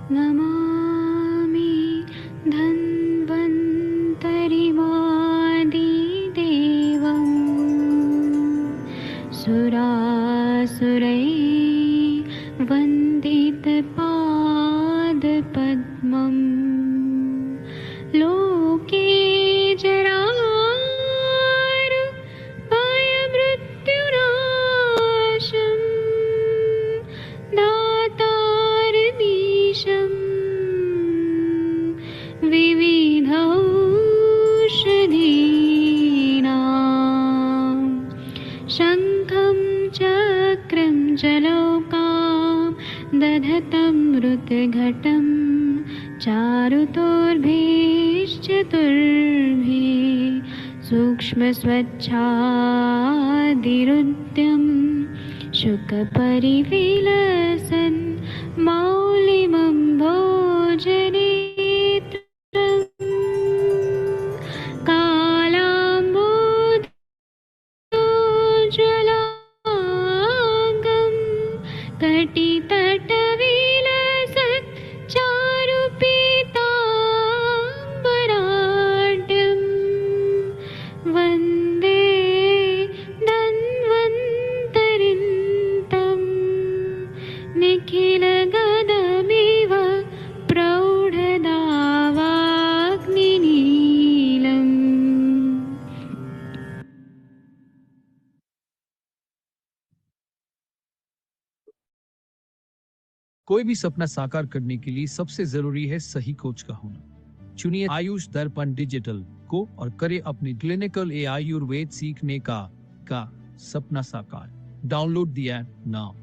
नमामि धन्वन्तरिमादिदेवम् सुरासुरैर्वन्दितपादपद्मम् लोके जरामृत्युनाशम् दातारमीशम् विविधौषधीनां शङ्खं चक्रं जलौकां दधतं मृतघटं चारुतोर्भिश्चतुर्भिः सूक्ष्मस्वच्छादिरुद्यं शुकपरिविलसन् मौलिमं भोजनेत्रम् कालाम्बोज्ज्वलाङ्गं कटितटविलसत् चारुपीताम्बराढ्यं वन्दे धन्वन्तरिन्तं निखिलगदमिव प्रौढदावाग्निनीलम्। कोई भी सपना साकार करने के लिए सबसे जरूरी है सही कोच का होना। चुनिए आयुष दर्पण डिजिटल को और करे अपने क्लिनिकल आयुर्वेद सीखने का सपना साकार। Download the app now.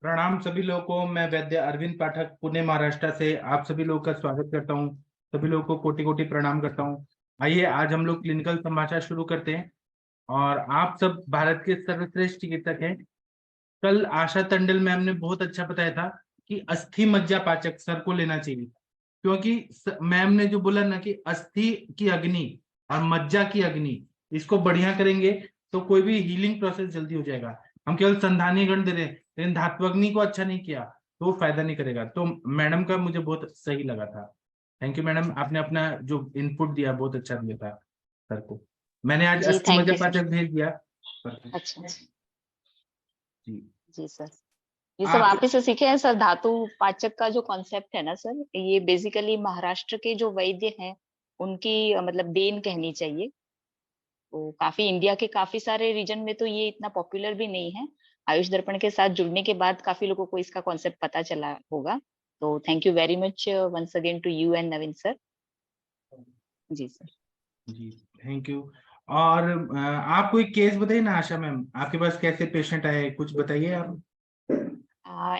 प्रणाम सभी लोगों को। मैं वैद्य अरविंद पाठक पुणे महाराष्ट्र से आप सभी लोगों का स्वागत करता हूं। सभी लोगों को कोटि कोटि प्रणाम करता हूं। आइए आज हम लोग क्लिनिकल समाचार शुरू करते हैं। और आप सब भारत के सर्वश्रेष्ठ चिकित्सक हैं। कल आशा टंडन मैम ने बहुत अच्छा बताया था कि अस्थि मज्जा पाचक सर को लेना चाहिए, क्योंकि मैम ने जो बोला ना कि अस्थि की अग्नि और मज्जा की अग्नि, इसको बढ़िया करेंगे तो कोई भी हीलिंग प्रोसेस जल्दी हो जाएगा। हम केवल संधानीय गण दे रहे हैं, लेकिन धात्वग्नि को अच्छा नहीं किया तो वो फायदा नहीं करेगा। तो मैडम का मुझे बहुत सही लगा था। थैंक यू मैडम, आपने अपना जो इनपुट दिया बहुत अच्छा दिया था सर को। मैंने आज अस्थि मज्जा पाचक भेज दिया। अच्छा जी जी सर, ये सब आप ही से सीखे हैं सर। धातु पाचक का जो कॉन्सेप्ट है ना सर, ये बेसिकली महाराष्ट्र के जो वैद्य हैं उनकी मतलब देन कहनी चाहिए। तो काफी इंडिया के काफी सारे रीजन में तो ये इतना पॉपुलर भी नहीं है। आयुष दर्पण के साथ जुड़ने के बाद काफी लोगों को इसका कॉन्सेप्ट पता चला होगा। तो thank you very much once again to you and Naveen sir. जी सर। जी थैंक यू। और आप कोई केस बताइए ना आशा मैम, आपके पास कैसे पेशेंट आए, कुछ बताइए आप।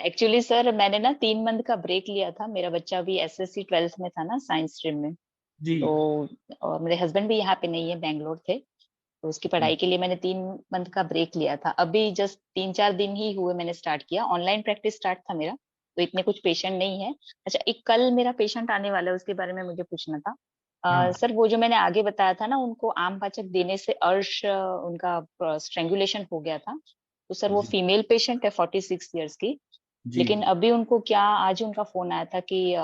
एक्चुअली सर मैंने ना 3 मंथ का ब्रेक लिया था। मेरा बच्चा अभी एसएससी 12th में था ना, साइंस स्ट्रीम में। जी। तो और मेरे हस्बैंड भी यहाँ पे नहीं है, बैंगलोर थे। तो उसकी पढ़ाई के लिए मैंने 3 मंथ का ब्रेक लिया था। अभी जस्ट 3-4 दिन ही हुए मैंने स्टार्ट किया। ऑनलाइन प्रैक्टिस स्टार्ट था मेरा, तो इतने कुछ पेशेंट नहीं है। अच्छा, एक कल मेरा पेशेंट आने वाला है, उसके बारे में मुझे पूछना था। सर वो जो मैंने आगे बताया था ना, उनको आम पाचक देने से अर्श उनका स्ट्रेंगुलेशन हो गया था। तो सर वो फीमेल पेशेंट है 46 ईयर्स की। लेकिन अभी उनको क्या, आज उनका फोन आया था कि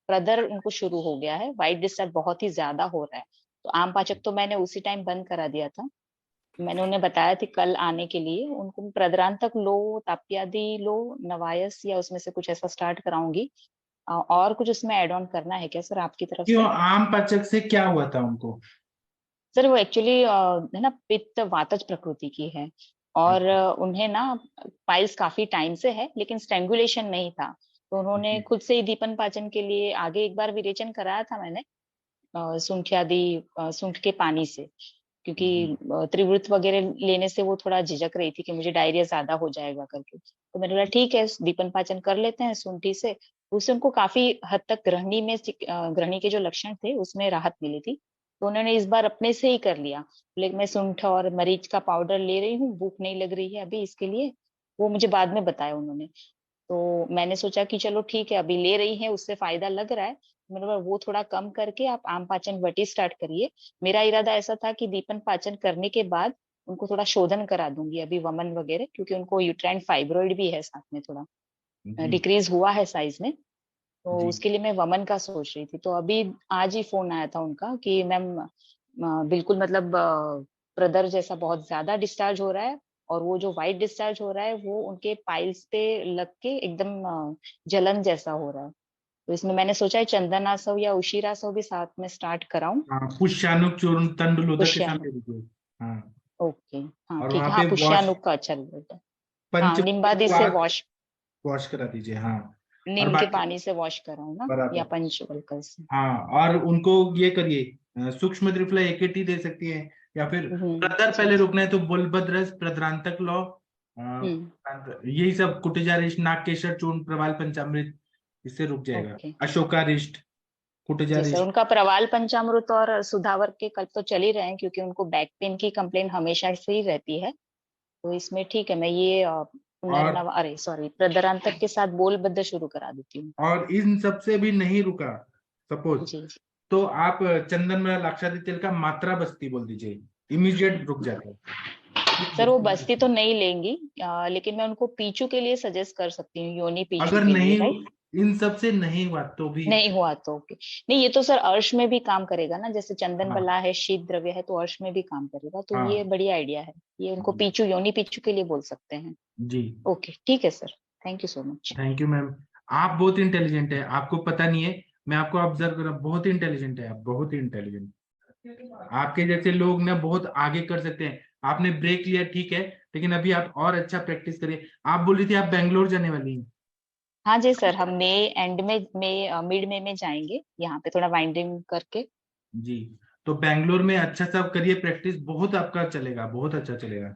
प्रदर उनको शुरू हो गया है, वाइट डिस्चार्ज बहुत ही ज्यादा हो रहा है। तो आम पाचक तो मैंने उसी टाइम बंद करा दिया था। मैंने उन्हें बताया थी कल आने के लिए। उनको प्रदरांतक लो, ताप्यादि लो, नवायस या उसमें से कुछ ऐसा स्टार्ट कराऊंगी। और कुछ उसमें एड ऑन करना है क्या सर आपकी तरफ क्यों, से? आम पाचक से क्या हुआ था उनको? सर वो एक्चुअली है ना, पित्त वातज प्रकृति की है। और उन्हें ना पाइल्स काफी टाइम से है, लेकिन स्ट्रेंगुलेशन नहीं था। तो उन्होंने खुद से ही दीपन पाचन के लिए आगे एक बार विरेचन कराया था मैंने, सूंठ के पानी से। क्योंकि त्रिवृत वगैरह लेने से वो थोड़ा झिझक रही थी कि मुझे डायरिया ज्यादा हो जाएगा करके। तो मैंने बोला ठीक है, दीपन पाचन कर लेते हैं सूंठी से। उससे उनको काफी हद तक ग्रहणी में ग्रहणी के जो लक्षण थे उसमें राहत मिली थी। तो उन्होंने इस बार अपने से ही कर लिया। लेकिन मैं सूंठ और मरीच का पाउडर ले रही हूँ, भूख नहीं लग रही है अभी इसके लिए। वो मुझे बाद में बताया उन्होंने। तो मैंने सोचा कि चलो ठीक है, अभी ले रही है, उससे फायदा लग रहा है। मैंने बोला वो थोड़ा कम करके आप आम पाचन वटी स्टार्ट करिए। मेरा इरादा ऐसा था कि दीपन पाचन करने के बाद उनको थोड़ा शोधन करा दूंगी अभी वमन वगैरह, क्योंकि उनको यूट्राइन फाइब्रॉइड भी है साथ में, थोड़ा जी डिक्रीज हुआ है साइज में। तो जी उसके लिए मैं वमन का सोच रही थी। तो अभी आज ही फोन आया था उनका कि मैम बिल्कुल मतलब प्रदर जैसा बहुत ज्यादा डिस्चार्ज हो रहा है, और वो जो व्हाइट डिस्चार्ज हो रहा है वो उनके पाइल्स पे लग के एकदम जलन जैसा हो रहा है। तो इसमें मैंने सोचा है चंदनासव या उशिरासव भी साथ में स्टार्ट कराऊं। हाँ, पुष्यानुक चूर्ण तंडुलोदक के साथ पुष्यानुक, ले लीजिए। हाँ, ओके, हाँ और ठीक वहां है, हाँ पे वॉश, पुष्यानुक का अच्छा रिजल्ट है। हाँ, निम्बादी से पंचवल्कवात वॉश, वॉश करा दीजिए। हाँ, और नीम के बाकी पानी से वॉश कराऊं ना, या बराबर। पंचवल्कल से। हाँ, और उनको ये करिए, सूक्ष्म त्रिफला एकेटी दे सकती है, या फिर प्रदर जी पहले जी। रुकना है तो बुलभद्रस, प्रद्रांतक लौ, हम्म। यही सब, कुटजारिष्ट, नागकेशर चूर्ण, प्रवाल पंचामृत, इससे रुक जाएगा। ओके। अशोकारिष्ट, जी सर, कुटजारिष्ट। उनका प्रवाल पंचामृत और सुधावर के कल्प तो चल ही रहे हैं, क्योंकि उनको बैक पेन की कंप्लेन हमेशा से ही रहती है। तो इसमें ठीक है, मैं ये और पुनर्नवा, अरे सॉरी, प्रदरांतक के साथ बोलबद्ध शुरू करा देती हूँ। और इन सब से भी नहीं रुका सपोज, जी जी। तो आप चंदन में लाक्षादित तेल का मात्रा बस्ती बोल दीजिए, इमीडिएट रुक जाता है। एक सर वो बस्ती बस्ती तो नहीं लेंगी, लेकिन मैं उनको पीचू के लिए सजेस्ट कर सकती हूँ, योनी पीचू अगर के लिए, नहीं, राइट? इन सब से नहीं हुआ तो भी, नहीं हुआ तो ओके। नहीं, ये तो सर अर्श में भी काम करेगा ना, जैसे चंदन हाँ बला है, शीत द्रव्य है, तो अर्श में भी काम करेगा। तो ये हाँ बढ़िया आइडिया है। ये उनको जी पीचू, योनी पीचू के लिए बोल सकते हैं। जी। ओके ठीक है sir, thank you so much. Thank you ma'am. आप बहुत इंटेलिजेंट है, आपको पता नहीं है, मैं आपको ऑब्जर्व कर रहा हूँ, बहुत इंटेलिजेंट है आप, बहुत ही इंटेलिजेंट। आपके जैसे लोग ना बहुत आगे कर सकते हैं। आपने ब्रेक लिया ठीक है, लेकिन अभी आप और अच्छा प्रैक्टिस करिए। आप बोल रही थी आप बैंगलोर जाने वाली हैं। हाँ जी सर, हम मई एंड में, मिड मई में जाएंगे यहाँ पे थोड़ा वाइंडिंग करके। जी, तो बैंगलोर में अच्छा सा करिए प्रैक्टिस, बहुत आपका चलेगा, बहुत अच्छा चलेगा।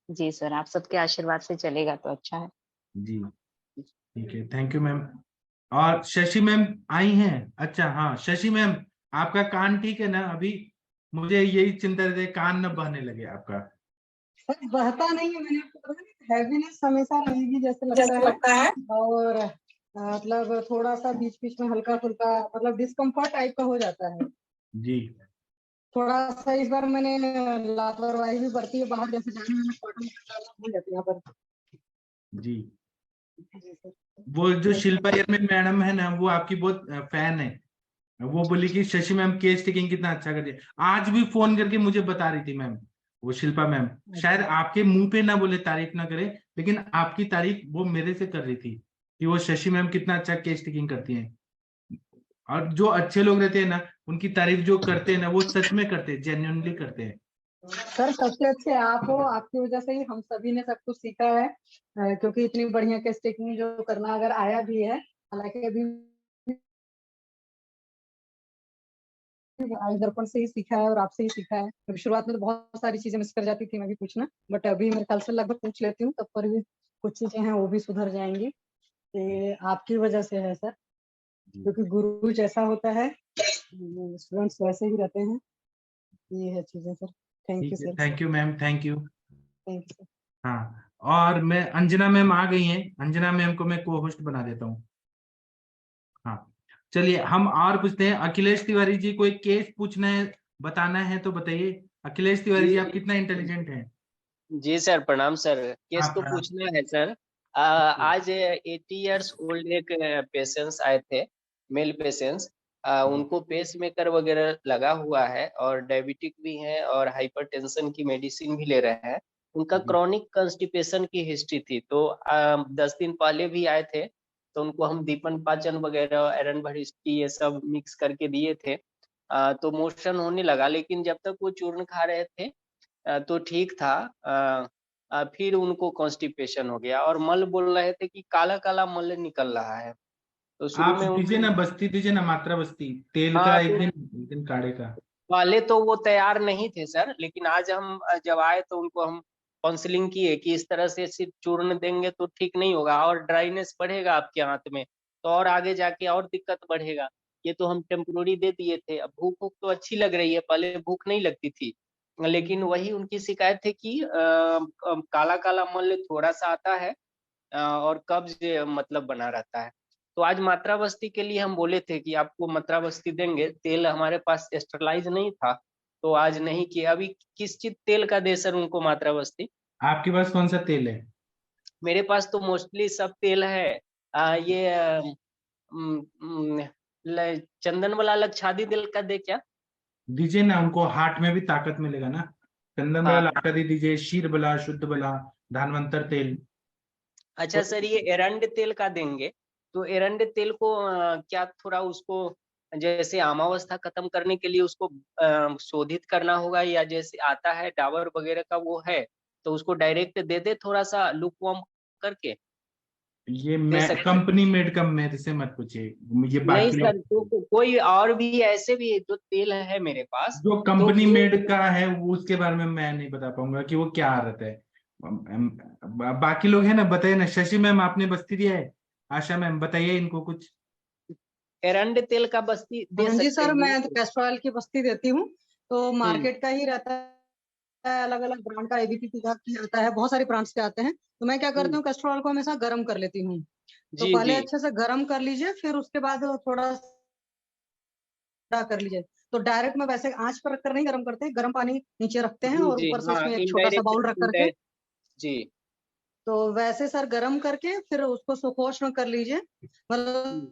जी सर, आप सबके आशीर्वाद से चलेगा तो अच्छा है। जी ठीक है, थैंक यू मैम। और शशि मैम आई हैं? अच्छा हाँ, शशि मैम, आपका कान ठीक है ना अभी? मुझे यही चिंता रहती है, कान न बहने लगे आपका। सर बहता नहीं है, मैंने आपको बताया ना, हैवीनेस हमेशा रहेगी जैसे लगता जैसे है। लगता है। और मतलब थोड़ा सा बीच बीच में हल्का फुल्का मतलब डिस्कम्फर्ट टाइप का हो जाता है। जी थोड़ा सा इस बार मैंने लापरवाही भी बरती है, बाहर जैसे जाने में कॉटन डालना भूल जाती है यहाँ पर। जी। जी सर। वो जो तो शिल्पा यरमिन मैडम है ना, वो आपकी बहुत फैन है। वो बोली कि शशि मैम केस टेकिंग कितना अच्छा कर दिया, आज भी फोन करके मुझे बता रही थी मैम, वो शिल्पा मैम। शायद आपके मुंह पे ना बोले, तारीफ ना करे, लेकिन आपकी तारीफ वो मेरे से कर रही थी कि वो शशि मैम कितना अच्छा केस टेकिंग करती हैं। और जो अच्छे लोग रहते हैं ना, उनकी तारीफ जो करते हैं ना, वो सच में करते हैं, जेन्युइनली करते हैं। सर सबसे अच्छे आप हो, आपकी वजह से ही हम सभी ने सब कुछ सीखा है। क्योंकि इतनी बढ़िया केस टेकिंग जो करना अगर आया भी है, हालांकि अभी आज दर्पण से ही सीखा है और आपसे ही सीखा है। अभी शुरुआत में तो बहुत सारी चीजें मिस कर जाती थी मैं भी पूछना, बट अभी मेरे ख्याल से लगभग पूछ लेती हूँ, तब पर भी कुछ चीजें हैं वो भी सुधर जाएंगी। ये आपकी वजह से है सर, क्योंकि गुरु जैसा होता है स्टूडेंट्स वैसे ही रहते हैं। ये है चीजें सर। थैंक यू ठीक है, sir. Thank you ma'am, thank you. Thank you sir. हाँ, और मैं, अंजना मैम आ गई हैं, अंजना मैम को मैं को होस्ट बना देता हूँ। हाँ, चलिए हम और पूछते हैं। अखिलेश तिवारी जी को एक केस पूछना है, बताना है तो बताइए। अखिलेश तिवारी जी, आप कितना इंटेलिजेंट हैं? जी सर, प्रणाम सर। केस आप तो पूछना है सर। आज 80 इयर्स ओल्ड एक पेशेंट्स आए थे, मेल पेशेंट्स। उनको पेस मेकर वगैरह लगा हुआ है और डायबिटिक भी है और हाइपरटेंशन की मेडिसिन भी ले रहे हैं। उनका क्रॉनिक कंस्टिपेशन की हिस्ट्री थी, तो 10 दिन पहले भी आए थे। तो उनको हम दीपन पाचन वगैरह, एरन भरिष्ठी ये सब मिक्स करके दिए थे। तो मोशन होने लगा, लेकिन जब तक वो चूर्ण खा रहे थे तो ठीक था। फिर उनको कॉन्स्टिपेशन हो गया और मल बोल रहे थे कि काला काला मल निकल रहा है। तो शुरू आप में दीजिए उनको, ना बस्ती, दीजिए ना मात्रा बस्ती तेल का, हाँ, एक तो दिन, एक दिन काढ़े का। पहले तो वो तैयार नहीं थे सर, लेकिन आज हम जब आए तो उनको हम काउंसलिंग किए कि इस तरह से सिर्फ चूर्ण देंगे तो ठीक नहीं होगा और ड्राइनेस बढ़ेगा आपके हाथ में, तो और आगे जाके और दिक्कत बढ़ेगा। ये तो हम टेम्पोररी दे दिए थे। अब भूख भूख तो अच्छी लग रही है, पहले भूख नहीं लगती थी, लेकिन वही उनकी शिकायत थी कि काला काला मल थोड़ा सा आता है और कब्ज मतलब बना रहता है। तो आज मात्रा बस्ती के लिए हम बोले थे कि आपको मात्रा बस्ती देंगे। तेल हमारे पास स्टरलाइज नहीं था, तो आज नहीं किया। अभी किस चीज तेल का दे सर उनको मात्रा बस्ती? आपके पास कौन सा तेल है? मेरे पास तो मोस्टली सब तेल है। ये म, म, चंदन वाला लक्षादी तेल का दे क्या? दीजिए ना, उनको हार्ट में भी ताकत मिलेगा ना। चंदन बला हाँ लाटा दे दीजिए, शीर बला, शुद्ध बला, धानवंतर तेल। अच्छा सर, ये एरंड तेल का देंगे तो एरंड तेल को क्या थोड़ा उसको जैसे आमावस्था खत्म करने के लिए उसको शोधित करना होगा, या जैसे आता है डाबर वगैरह का वो है तो उसको डायरेक्ट दे दे थोड़ा सा लुक वार्म करके? ये दे मैं सकते हैं? कंपनी मेड का मेरे से मत पूछिए, ये नहीं बाकी सर, लोग। तो कोई और भी ऐसे भी जो तेल है मेरे पास जो तो कंपनी वो। मेड का है वो उसके बारे में मैं नहीं बता पाऊंगा कि वो क्या आदत है। बाकी लोग हैं ना, बताइए ना। शशि मैम आपने बस्ती दिया है, आशा मैम बताइए इनको कुछ। एरंड तेल का बस्ती दे हाँ जी सकते सर, हैं मैं तो ये? कैस्ट्रॉल की बस्ती देती हूँ। तो हम्म। मार्केट का ही रहता है, अलग अलग ब्रांड का एबीपी का भी आता है, बहुत सारे ब्रांड्स के आते हैं। तो मैं क्या करती हम्म। हूँ, कैस्ट्रॉल को हमेशा गर्म कर लेती हूँ। तो जी पहले जी। अच्छे से गर्म कर लीजिए, फिर उसके बाद थोड़ा ठंडा कर लीजिए। तो डायरेक्ट में वैसे आंच पर रखकर नहीं गर्म करते, गर्म पानी नीचे रखते हैं जी और जी ऊपर से हाँ, उसमें एक छोटा सा इनडायरेक्ट बाउल रख करके। इनडायरेक्ट। जी। तो वैसे सर गर्म करके फिर उसको सुपोष्ण कर लीजिए। मतलब हम्म।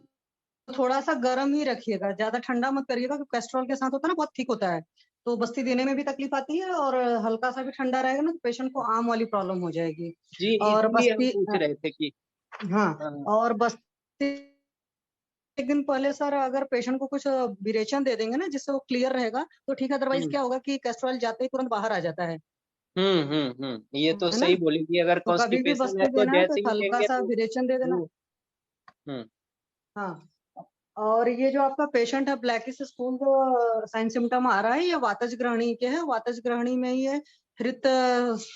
थोड़ा सा गर्म ही रखिएगा, ज्यादा ठंडा मत करिएगा, क्योंकि कैस्ट्रॉल के साथ होता है ना, बहुत थिक होता है। तो बस्ती देने में भी तकलीफ आती है, और हल्का सा भी ठंडा रहेगा ना तो पेशेंट को आम वाली प्रॉब्लम हो जाएगी। जी, और इसीलिए हम बस्ती पूछ रहे थे कि हाँ, हाँ। और बस्ती एक दिन पहले सर अगर पेशेंट को कुछ विरेचन दे देंगे ना जिससे वो क्लियर रहेगा तो ठीक है, अदरवाइज हम्म क्या होगा कि कैस्ट्रॉल जाते ही तुरंत बाहर आ जाता है। ये तो है ना? सही बोली कि अगर तो कभी भी कॉन्स्टिपेशन है बस्ती तो देना है तो जैसे ही हल्का देंगे सा तो विरेचन दे देना। वो। हम्म। हाँ, और ये जो आपका पेशेंट है ब्लैकिश स्पून, जो साइन सिम्टम आ रहा है, ये वातज ग्रहणी के है। वातज ग्रहणी में ये हृत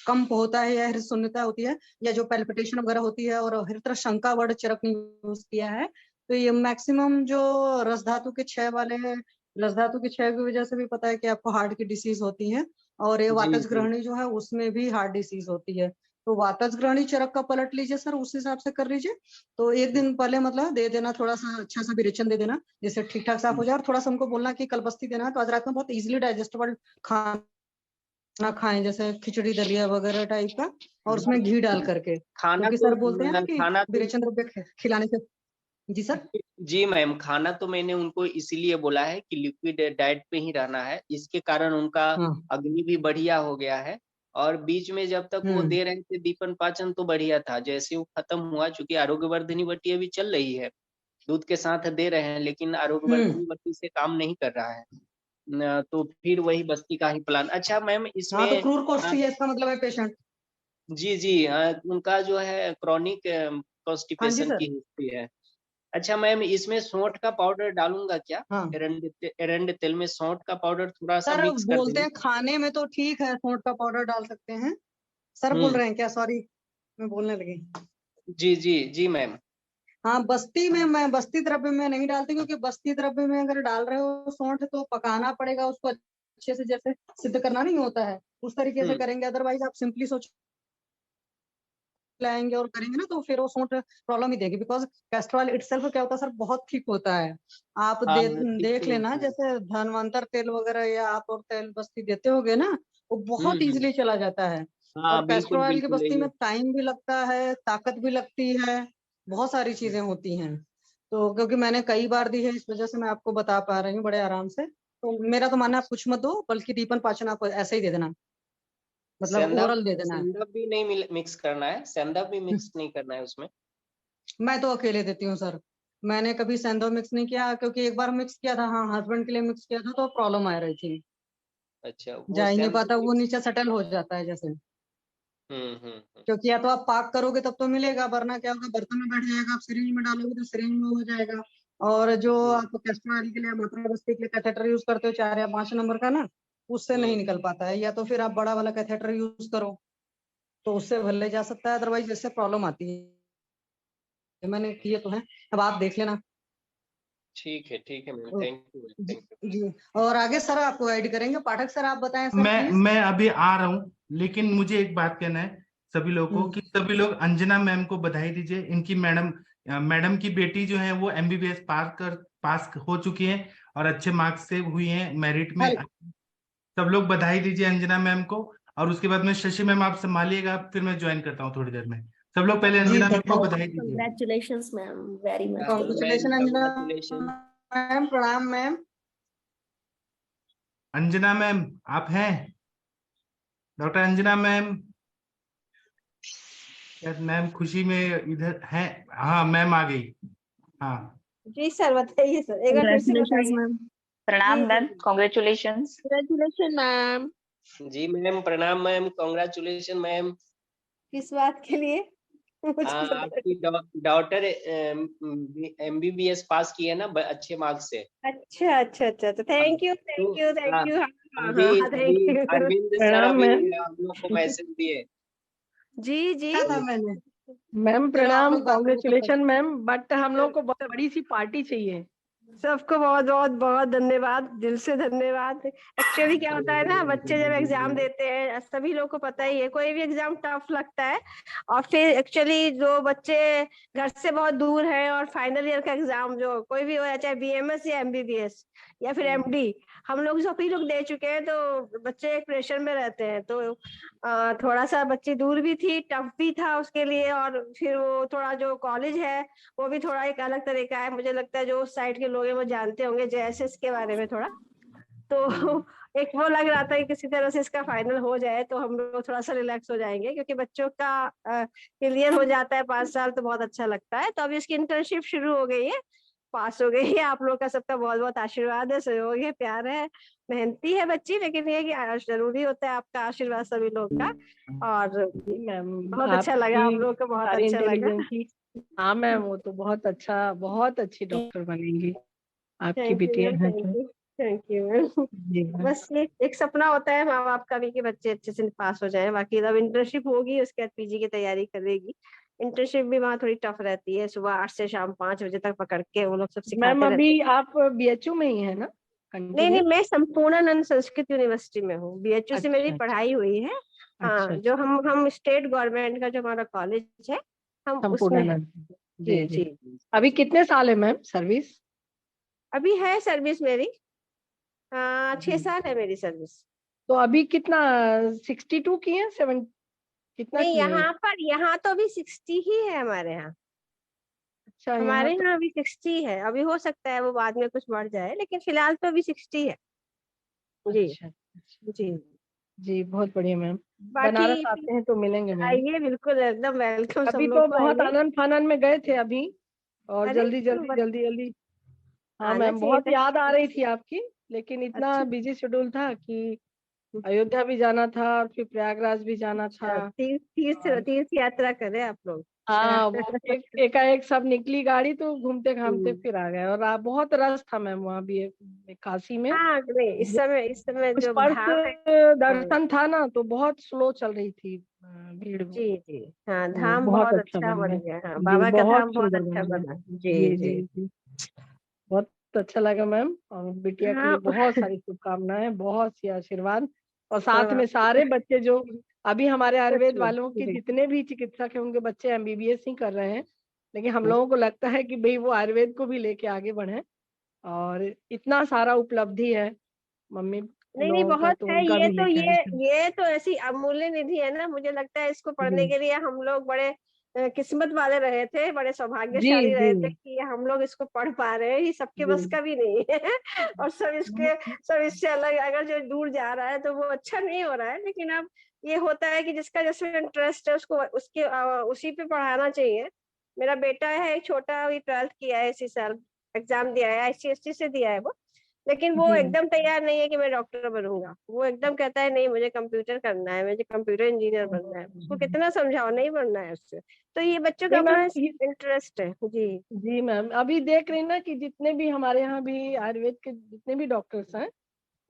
कंप होता है या हृत शून्यता होती है, या जो पैल्पिटेशन वगैरह होती है, और हृत शंका वर्ड चरक ने यूज किया है। तो ये मैक्सिमम जो रस धातु के क्षय वाले हैं, रस धातु के क्षय की वजह से भी पता है कि आपको हार्ट की डिसीज होती है, और ये जी वातज जी। ग्रहणी जो है उसमें भी हार्ट डिसीज होती है। तो वातज ग्रहणी चरक का पलट लीजिए सर, उस हिसाब से कर लीजिए। तो एक दिन पहले मतलब दे देना, थोड़ा सा अच्छा सा विरेचन दे देना जिससे ठीक ठाक साफ हो जाए, और थोड़ा सा उनको बोलना कि कल बस्ती देना है तो आज रात में बहुत इजीली डाइजेस्टेबल खाना खाएं, जैसे खिचड़ी दलिया वगैरह टाइप का, और उसमें घी डाल करके, खाना क्योंकि तो सर बोलते हैं ना कि खाना तो विरेचन द्रव्य खिलाने से। जी सर। जी मैम, खाना तो मैंने उनको इसीलिए बोला है कि लिक्विड डाइट पे ही रहना है, इसके कारण उनका हाँ। अग्नि भी बढ़िया हो गया है। और बीच में जब तक वो हम्म दे रहे थे दीपन पाचन तो बढ़िया था, जैसे वो खत्म हुआ, चूंकि आरोग्यवर्धिनी बट्टी अभी चल रही है, दूध के साथ दे रहे हैं, लेकिन हम्म। आरोग्यवर्धिनी बट्टी से काम नहीं कर रहा है। तो फिर वही बस्ती का ही प्लान। अच्छा मैम, हाँ, तो इसमें क्रूर कोष्ठी है इसका मतलब है पेशेंट। जी जी, उनका जो है क्रॉनिक हाँ जी कॉन्स्टिपेशन सर। की हिस्ट्री है। अच्छा मैम, इसमें सौंठ का पाउडर डालूंगा क्या? हाँ एरंड तेल में सौंठ का पाउडर थोड़ा सा सर, मिक्स कर बोलते देंगे? हैं खाने में तो ठीक है, सौंठ का पाउडर डाल सकते हैं। सर बोल हम्म। रहे हैं क्या? सॉरी, मैं बोलने लगी। जी जी जी मैम। हाँ, बस्ती में मैं बस्ती द्रव्य में नहीं डालती, क्योंकि बस्ती द्रव्य में अगर डाल रहे हो सौंठ तो पकाना पड़ेगा उसको अच्छे से, जैसे सिद्ध करना नहीं होता है उस तरीके से हम्म। करेंगे। अदरवाइज आप सिंपली सोच लाएंगे और करेंगे ना तो फिर वो सौंठ प्रॉब्लम ही देगी, बिकॉज कैस्ट्रॉल इटसेल्फ क्या होता है सर, बहुत थिक होता है। आप हाँ ठीक देख तो लेना, होता है। जैसे धनवंतर तेल वगैरह या आप और तेल बस्ती देते होगे ना, वो बहुत हम्म। इजीली चला जाता है। और हाँ कैस्ट्रो बिल्कुल ऑयल की बिल्कुल बस्ती में ये। टाइम भी लगता है, ताकत भी लगती है, बहुत सारी चीजें होती हैं। तो क्योंकि मैंने कई बार दी है, इस वजह से मैं आपको बता पा रही हूँ बड़े आराम से। तो मेरा तो मानना है आप कुछ मत दो, बल्कि दीपन पाचन आप ऐसे ही दे देना, मतलब सेंधा ओरल दे देना है। सेंधा भी नहीं मिक्स करना है, सेंधा भी मिक्स नहीं करना है उसमें? मैं तो अकेले देती हूँ सर, मैंने कभी सेंधो मिक्स नहीं किया, क्योंकि एक बार मिक्स किया था, हाँ हस्बैंड के लिए मिक्स किया था तो प्रॉब्लम आ रही थी। अच्छा, वो जा ही नहीं सेंधा पाता, वो मिक्स। नीचे सेटल हो जाता है जैसे। हम्म। क्योंकि या तो आप पाक करोगे तब तो मिलेगा, वरना क्या होगा, बर्तन में बैठ जाएगा, आप सिरिंज में डालोगे तो सिरिंज में हो जाएगा। और जो हम्म। आप कैस्ट्रॉल के लिए मात्रा बस्ती के लिए कैथेटर यूज करते हो 4 या 5 नंबर का ना, उससे नहीं हम्म। निकल पाता है। या तो फिर आप बड़ा वाला कैथेटर यूज करो, तो उससे भले जा सकता है, अदरवाइज इससे प्रॉब्लम आती है। मैंने किए तो है, अब आप देख लेना। ठीक है मैम, तो थैंक यू जी, थैंक यू। जी। और आगे सर आपको ऐड करेंगे, पाठक सर आप बताएं सर मैं प्लीज। मैं अभी आ रहा हूँ, लेकिन मुझे एक बात कहना है सभी लोगों को, हम्म। कि सभी लोग अंजना मैम को बधाई दीजिए। इनकी मैडम की बेटी जो है वो एमबीबीएस पास हो चुकी है और अच्छे मार्क्स से हुई है मेरिट में। हेल सब लोग बधाई दीजिए अंजना मैम को, और उसके बाद में शशि मैम आप संभालिएगा, फिर मैं ज्वाइन करता हूँ थोड़ी देर में। सब लोग पहले जी अंजना मैम को धन्यवाद। बधाई दीजिए। Congratulations, ma'am. Very much. Congratulation Anjana Congratulations. Ma'am, प्रणाम मैम। अंजना मैम आप हैं? Doctor Anjana ma'am? शायद मैम खुशी में इधर हैं। हाँ मैम आ गई। हाँ जी सर, बताइए सर, एक बार फिर से Congratulations, बताइए। ma'am. प्रणाम जी, मैम, जी। कॉन्ग्रेचुलेशंस। Congratulations ma'am. जी मैम, प्रणाम मैम, कॉन्ग्रेचुलेशन मैम। किस बात के लिए? मुझे पता आपकी डॉटर MBBS पास की है ना अच्छे मार्क्स से। अच्छा अच्छा अच्छा, तो थैंक यू तो थैंक यू थैंक हाँ, यू। हाँ अभी हाँ, अभी थैंक यू। अरविंद सर प्रणाम अभी मैम। हम लोग को मैसेज दिए। जी जी। क्या था मैंने? मैम चलो, आप प्रणाम, लोग बात करो। कॉन्ग्रेचुलेशन मैम, बट हम लोग को बहुत बड़ी सी पार्टी चाहिए। सबको बहुत बहुत बहुत धन्यवाद, दिल से धन्यवाद। एक्चुअली क्या होता है ना, बच्चे जब एग्जाम देते हैं, सभी लोग को पता ही है, कोई भी एग्जाम टफ लगता है। और फिर एक्चुअली जो बच्चे घर से बहुत दूर है और फाइनल ईयर का एग्जाम जो कोई भी हो, चाहे BMS या MBBS या फिर MD, हम लोग सभी लोग दे चुके हैं, तो बच्चे एक प्रेशर में रहते हैं। तो थोड़ा सा बच्ची दूर भी थी, टफ भी था उसके लिए। और फिर वो थोड़ा जो कॉलेज है वो भी थोड़ा एक अलग तरीका है। मुझे लगता है जो उस साइड के लोग हैं वो जानते होंगे JSS के बारे में थोड़ा। तो एक वो लग रहा था कि किसी तरह से इसका फाइनल हो जाए तो हम लोग थोड़ा सा रिलैक्स हो जाएंगे, क्योंकि बच्चों का क्लियर हो जाता है 5 साल तो बहुत अच्छा लगता है। तो अभी इसकी इंटर्नशिप शुरू हो गई है, पास हो गई है। आप लोग का सबका बहुत बहुत आशीर्वाद है, सहयोग है, प्यार है। मेहनती है बच्ची, लेकिन ये कि जरूरी होता है आपका आशीर्वाद सभी लोग का। और जी मैम, बहुत अच्छा लगा, हम लोग को बहुत सारी अच्छा लगा। इंटेलिजेंसी। हाँ मैम, वो तो बहुत अच्छा, बहुत अच्छी डॉक्टर बनेंगी आपकी थैंक यू बिटिया मैम, है थैंक तो। You thank you ma'am. जी मैम। बस ये एक सपना होता है माँ बाप का भी कि बच्चे अच्छे से पास हो जाए। बाकी अब इंटर्नशिप होगी, उसके बाद PG की तैयारी करेगी। इंटर्नशिप भी वहाँ थोड़ी टफ रहती है, सुबह 8 से शाम 5 बजे तक पकड़ के वो लोग सब मैम सिखाते रहते अभी हैं। आप BHU में ही है ना? नहीं नहीं, कंटिन्यू? मैं संपूर्णानंद संस्कृत यूनिवर्सिटी में हूँ। BHU से मेरी अच्छा पढ़ाई हुई है। हाँ, अच्छा जो अच्छा। हम स्टेट गवर्नमेंट का जो हमारा कॉलेज है, हम उसमें है। संपूर्णानंद। जी जी जी। जी। अभी कितने साल है मैम सर्विस? अभी है सर्विस मेरी 6 साल है मेरी सर्विस। तो अभी कितना, 62 की है, 7 कितना नहीं, की है? यहाँ तो अभी 60 ही है हमारे यहाँ। अच्छा, यहाँ हमारे तो। यहाँ अभी 60 है। अभी हो सकता है वो बाद में कुछ बढ़ जाए, लेकिन फिलहाल तो अभी 60 है। जी अच्छा अच्छा। जी। जी बहुत बढ़िया मैम। बाकी बनारस आते हैं तो मिलेंगे मैम। आइए, बिल्कुल एकदम वेलकम सब अभी लोग तो को, बहुत आइए। आनंद फानन में गए थे अभी, और अरे जल्दी जल्दी जल्दी जल्दी। हाँ आना मैम, चाहिए बहुत था। याद आ रही थी आपकी, लेकिन इतना अच्छा बिजी शेड्यूल था कि अयोध्या भी जाना था और फिर प्रयागराज भी जाना था। अच्छा, तीर्थ और तीर्थ यात्रा करें आप लोग। हाँ, अच्छा। वो एकाएक सब निकली गाड़ी तो घूमते घामते हम्म। फिर आ गए। और बहुत रश था मैम वहाँ भी, काशी में। हाँ नहीं, इस समय जो स्पर्श धाम है। हाँ, दर्शन था ना, तो बहुत स्लो चल रही थी भीड़ में। जी जी। हाँ, तो धाम बहुत बहुत अच्छा अच्छा बन बन गया। गया। हाँ, जी बाबा का बहुत धाम बहुत सुंदर अच्छा बन गया। बना। जी जी जी। जी जी। बहुत अच्छा लगा मैम, और बिटिया के लिए हाँ। बहुत सारी शुभकामनाएं, बहुत सी आशीर्वाद। और साथ हाँ, में सारे बच्चे जो अभी हमारे सच आयुर्वेद में। वालों के जी जितने भी चिकित्सक हैं, उनके बच्चे MBBS ही कर रहे हैं। लेकिन हम जी। लोगों को लगता है कि भाई वो आयुर्वेद को भी लेके आगे बढ़े। और इतना सारा उपलब्धि है मम्मी नहीं नहीं, लोगों का, बहुत तो है। उनका ये भी तो लेके आए। ये तो ऐसी अमूल्य निधि है ना। मुझे लगता है इसको पढ़ने जी के लिए हम लोग बड़े किस्मत वाले रहे थे, बड़े जी सौभाग्यशाली जी रहे थे कि हम लोग इसको पढ़ पा रहे हैं। ये सबके जी। बस का भी नहीं है। और सब इससे अलग, अगर जो दूर जा रहा है तो वो अच्छा नहीं हो रहा है। लेकिन अब ये होता है कि जिसका जिसमें इंटरेस्ट है उसको उसी पे पढ़ाना चाहिए। मेरा बेटा है एक छोटा, अभी 12th किया है इसी साल, एग्जाम दिया है, ICSE से दिया है वो। लेकिन वो जी एकदम तैयार नहीं है कि मैं डॉक्टर बनूंगा। वो एकदम कहता है नहीं, मुझे कंप्यूटर करना है, मुझे कंप्यूटर इंजीनियर बनना है। उसको कितना समझाओ, नहीं बनना है उससे। तो ये बच्चों का नहीं अपना मैम, इंटरेस्ट है। जी जी मैम, अभी देख रही ना कि जितने भी हमारे यहाँ भी आयुर्वेद के जितने भी डॉक्टर्स हैं,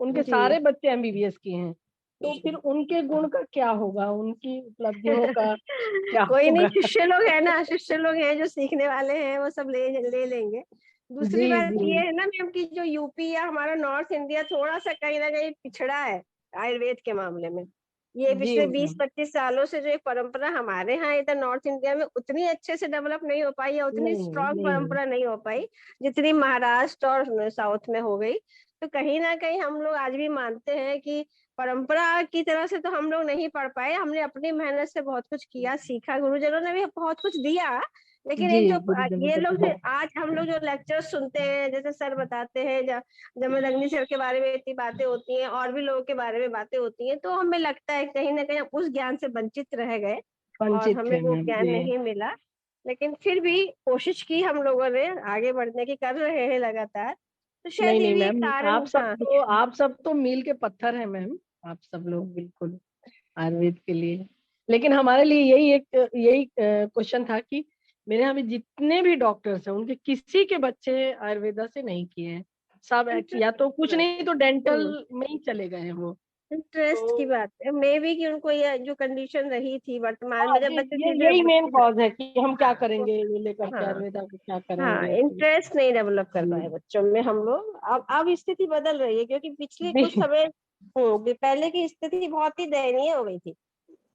उनके जी। सारे बच्चे MBBS किए हैं। तो फिर उनके गुण का क्या होगा, उनकी उपलब्धियों का क्या कोई नहीं, होगा? शिष्य लोग है ना, शिष्य लोग हैं जो सीखने वाले हैं, वो सब ले ले लेंगे। दूसरी जी बात जी ये है ना मैम कि जो यूपी या हमारा नॉर्थ इंडिया थोड़ा सा कहीं ना कहीं पिछड़ा है आयुर्वेद के मामले में। ये जी पिछले मैम। 20-25 सालों से जो एक परंपरा हमारे यहाँ इधर नॉर्थ इंडिया में उतनी अच्छे से डेवलप नहीं हो पाई, या उतनी नहीं स्ट्रांग नहीं। परंपरा नहीं हो पाई जितनी महाराष्ट्र और साउथ में हो गई। तो कहीं ना कहीं हम लोग आज भी मानते हैं कि परंपरा की तरह से तो हम लोग नहीं पढ़ पाए, हमने अपनी मेहनत से बहुत कुछ किया, सीखा, गुरुजनों ने भी बहुत कुछ दिया। लेकिन जी, एक जो गुरुजनों ये का लोग तो जो आज हम लोग जो लेक्चर सुनते हैं, जैसे सर बताते हैं, जमदग्नि सर के बारे में इतनी बातें होती हैं, और भी लोगों के बारे में बातें होती हैं, तो हमें लगता है कहीं ना कहीं हम उस ज्ञान से वंचित रह गए और वंचित हमें थे वो मैम ज्ञान जी। नहीं मिला। लेकिन फिर भी कोशिश की हम लोगों ने, आगे बढ़ने की कर रहे हैं लगातार, तो शायद नहीं ये नहीं भी एक मैम, कारण। हाँ, आप सब तो मील के पत्थर हैं मैम, आप सब लोग बिल्कुल आयुर्वेद के लिए। लेकिन हमारे लिए यही क्वेश्चन था कि मेरे यहाँ भी जितने भी डॉक्टर्स हैं उनके किसी के बच्चे आयुर्वेदा से नहीं किए हैं, सब या तो कुछ नहीं तो डेंटल में ही चले गए हैं वो। इंटरेस्ट की तो बात है, मे बी कि उनको ये जो कंडीशन रही थी वर्तमान हाँ, में, जब बच्चे यही मेन सीधे। कॉज है कि हम क्या हाँ करेंगे ये लेकर के, हाँ आयुर्वेदा को क्या हाँ, करेंगे तो। इंटरेस्ट नहीं डेवलप कर पाए जी बच्चों में हम लोग। अब स्थिति बदल रही है, क्योंकि पिछले कुछ जी समय पहले की स्थिति बहुत ही दयनीय हो गई थी,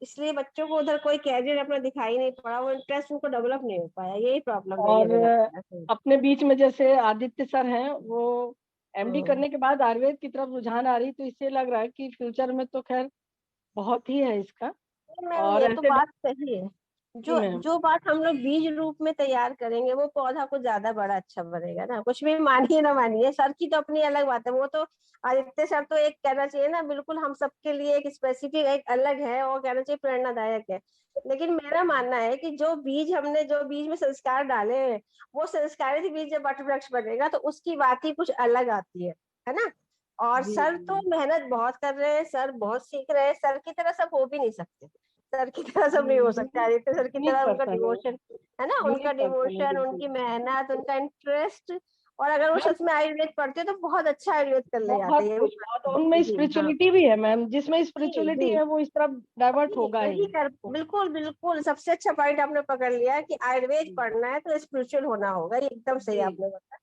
इसलिए बच्चों को उधर कोई कैरियर अपना दिखाई नहीं पड़ा, वो इंटरेस्ट उनको डेवलप नहीं हो पाया, यही प्रॉब्लम रही है और मुझे लगता है। अपने बीच में जैसे आदित्य सर हैं, वो एमडी हम्म, करने के बाद आयुर्वेद की तरफ रुझान आ रही, तो इससे लग रहा है कि फ्यूचर में तो खैर बहुत ही है इसका। मैम और ये तो ऐसे बात सही है, जी जो मैम। जो बात हम लोग बीज रूप में तैयार करेंगे वो पौधा को ज्यादा बड़ा अच्छा बनेगा ना, कुछ भी मानिए ना मानिए। सर की तो अपनी अलग बात है, वो तो आदित्य सर तो एक कहना चाहिए ना, बिल्कुल हम सबके लिए एक स्पेसिफिक, एक अलग है, और कहना चाहिए प्रेरणादायक है। लेकिन मेरा मानना है कि जो बीज में संस्कार डाले हैं, वो संस्कारित बीज जब वट वृक्ष बनेगा तो उसकी बात ही कुछ अलग आती है ना। और जी सर तो मेहनत बहुत कर रहे हैं, सर बहुत सीख रहे हैं, सर की तरह सब हो भी नहीं सकते, सर की तरह सब नहीं हो सकता, आदित्य सर की यूनिक तरह उनका पर्सन है, डिवोशन है ना, उनका यूनिक पर्सन है डिवोशन, बिल्कुल। उनकी मेहनत, उनका इंटरेस्ट। और अगर वो मैम सच में आयुर्वेद पढ़ते हैं तो बहुत अच्छा आयुर्वेद कर ले जाते बहुत हैं, ये भी कुछ, बात और है। उनमें जी हाँ, स्पिरिचुअलिटी भी है मैम, जिसमें जी स्पिरिचुअलिटी जी है वो इस तरफ डाइवर्ट जी, होगा वही ही। कर, बिल्कुल बिल्कुल सबसे अच्छा पॉइंट आपने पकड़ लिया कि आयुर्वेद पढ़ना है तो स्पिरिचुअल होना होगा, ये एकदम सही जी आपने बताया।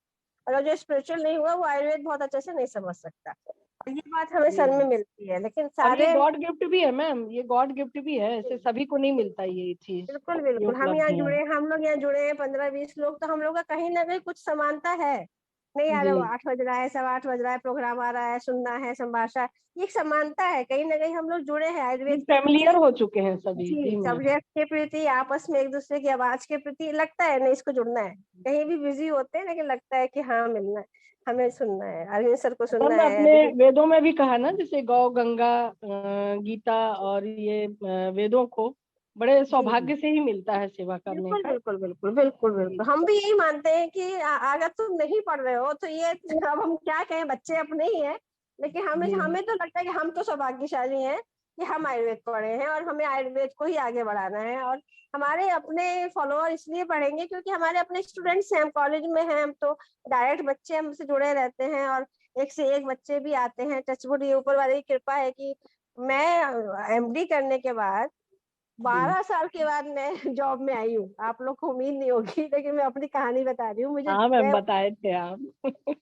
अगर जो स्पिरिचुअल नहीं हुआ वो आयुर्वेद बहुत अच्छे से नहीं समझ सकता, और ये बात हमें जी। सर में मिलती है, लेकिन और ये सारे। गॉड गिफ्ट भी है मैम, ये गॉड गिफ्ट भी है, ऐसे सभी को नहीं मिलता ये चीज, बिल्कुल ये बिल्कुल, उपलब्धियां। हम लोग यहाँ जुड़े हैं 15-20 लोग, तो हम लोग का कहीं ना कहीं कुछ समानता है। नहीं आ जी रहा, वो 8 बज रहा है, 8:15 बज रहा है, प्रोग्राम आ रहा है, सुनना है, संभाषा, ये एक समानता है, कहीं ना कहीं हम लोग जुड़े हैं आयुर्वेद के फैमिलियर प्रति। हो चुके हैं सभी, जी, जी मैम। सब्जेक्ट के प्रति, आपस में एक दूसरे की आवाज के प्रति लगता है नहीं, इसको जुड़ना है। कहीं भी बिजी होते हैं लेकिन लगता है कि हाँ मिलना है, हमें सुनना है, अरविंद सर को सुनना मैम है अपने अभी। वेदों में भी कहा ना, जैसे गौ गंगा गीता और ये वेदों को बड़े जी जी, सौभाग्य से ही मिलता है सेवा करने बिल्कुल का। बिल्कुल बिल्कुल बिल्कुल जी बिल्कुल, हम भी यही मानते हैं कि अगर तुम नहीं पढ़ रहे हो तो ये, अब हम क्या कहें, बच्चे अपने ही हैं। लेकिन हमें जी हमें तो लगता है कि हम तो सौभाग्यशाली हैं कि हम आयुर्वेद पढ़े हैं, और हमें आयुर्वेद को ही आगे बढ़ाना है। और हमारे अपने फॉलोअर इसलिए पढ़ेंगे क्योंकि हमारे अपने स्टूडेंट्स हैं, हम कॉलेज में हैं, हम तो डायरेक्ट बच्चे हमसे जुड़े रहते हैं, और एक से एक बच्चे भी आते हैं। टचवुड, ये ऊपर वाले की कृपा है कि मैं एमडी करने के बाद जी। 12 साल के बाद मैं जॉब में आई हूँ। आप लोग को उम्मीद नहीं होगी, लेकिन मैं अपनी कहानी बता रही हूँ। हाँ मैम मैं बताए थे आप।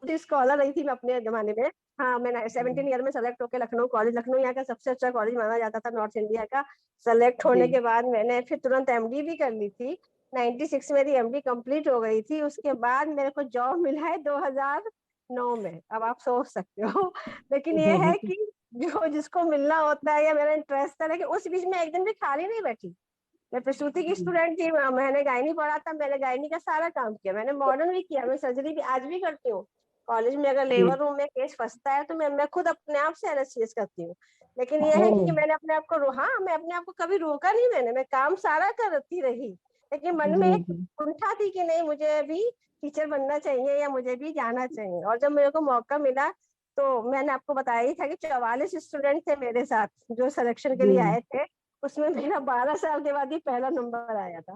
स्कॉलर रही थी मैं अपने जमाने में। हाँ, मैं 17 ईयर में सेलेक्ट होकर लखनऊ कॉलेज, लखनऊ यहाँ का सबसे अच्छा कॉलेज माना जाता था नॉर्थ इंडिया का। सेलेक्ट होने जी के बाद मैंने फिर तुरंत एमडी भी कर ली थी। 96 मेरी एमडी कंप्लीट हो गई थी। उसके बाद मेरे को जॉब मिला है 2009 में, अब आप सोच सकते हो। लेकिन ये है कि जो जिसको मिलना होता है, या मेरा इंटरेस्ट था, लेकिन उस बीच में एक दिन भी खाली नहीं बैठी। मैं प्रसूति की स्टूडेंट थी, मैंने गायनी पढ़ा था, मैंने गायनी का सारा काम किया, मैंने मॉडर्न भी किया, मैं सर्जरी भी आज भी करती हूँ। कॉलेज में अगर जी। लेबर रूम में केस फंसता है तो मैं खुद अपने आप से एनास्थीसिस करती हूँ। लेकिन ये है कि ओह, मैंने अपने आप को हाँ, मैं अपने आप को कभी रोका नहीं, मैं काम सारा करती रही। लेकिन मन में जी एक जी कुंठा थी कि नहीं, मुझे भी टीचर बनना चाहिए, या मुझे भी जाना चाहिए। और जब मेरे को मौका मिला, तो मैंने आपको बताया ही था कि 44 स्टूडेंट थे मेरे साथ जो सिलेक्शन के लिए जी आए थे, उसमें मेरा 12 साल के बाद ही पहला नंबर आया था।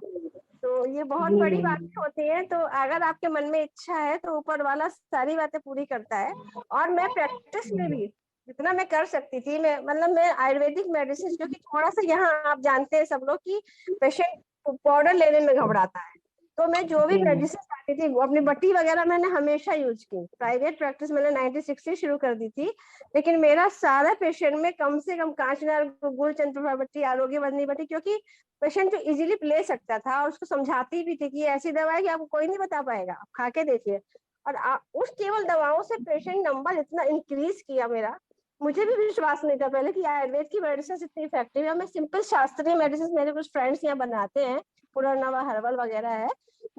तो ये बहुत जी बड़ी मैम। बातें होती हैं। तो अगर आपके मन में इच्छा है तो ऊपर वाला सारी बातें पूरी करता है। और मैं प्रैक्टिस में भी जितना मैं कर सकती थी, मैं आयुर्वेदिक मेडिसिन, क्योंकि थोड़ा सा यहाँ आप जानते हैं सब लोग कि पेशेंट पाउडर लेने में घबराता है, तो मैं जो भी जी मेडिसिन आती थी, वो अपनी बट्टी वगैरह मैंने हमेशा यूज की। प्राइवेट प्रैक्टिस मैंने 96 से शुरू कर दी थी, लेकिन मेरा सारा पेशेंट में कम से कम कांचनार, गुलचंद बट्टी, आरोग्य वर्धनी बट्टी, क्योंकि पेशेंट जो इजीली ले सकता था, और उसको समझाती भी थी कि ये ऐसी दवा है कि आपको कोई नहीं बता पाएगा, आप खा के देखिए। और उस केवल दवाओं से पेशेंट नंबर इतना इंक्रीज किया मेरा मुझे भी विश्वास नहीं था पहले कि आयुर्वेद की मेडिसिन इतनी इफेक्टिव है। मैं सिंपल शास्त्रीय मेडिसिन, मेरे कुछ फ्रेंड्स यहाँ बनाते हैं, पुनर्नवा हर्बल वगैरह है,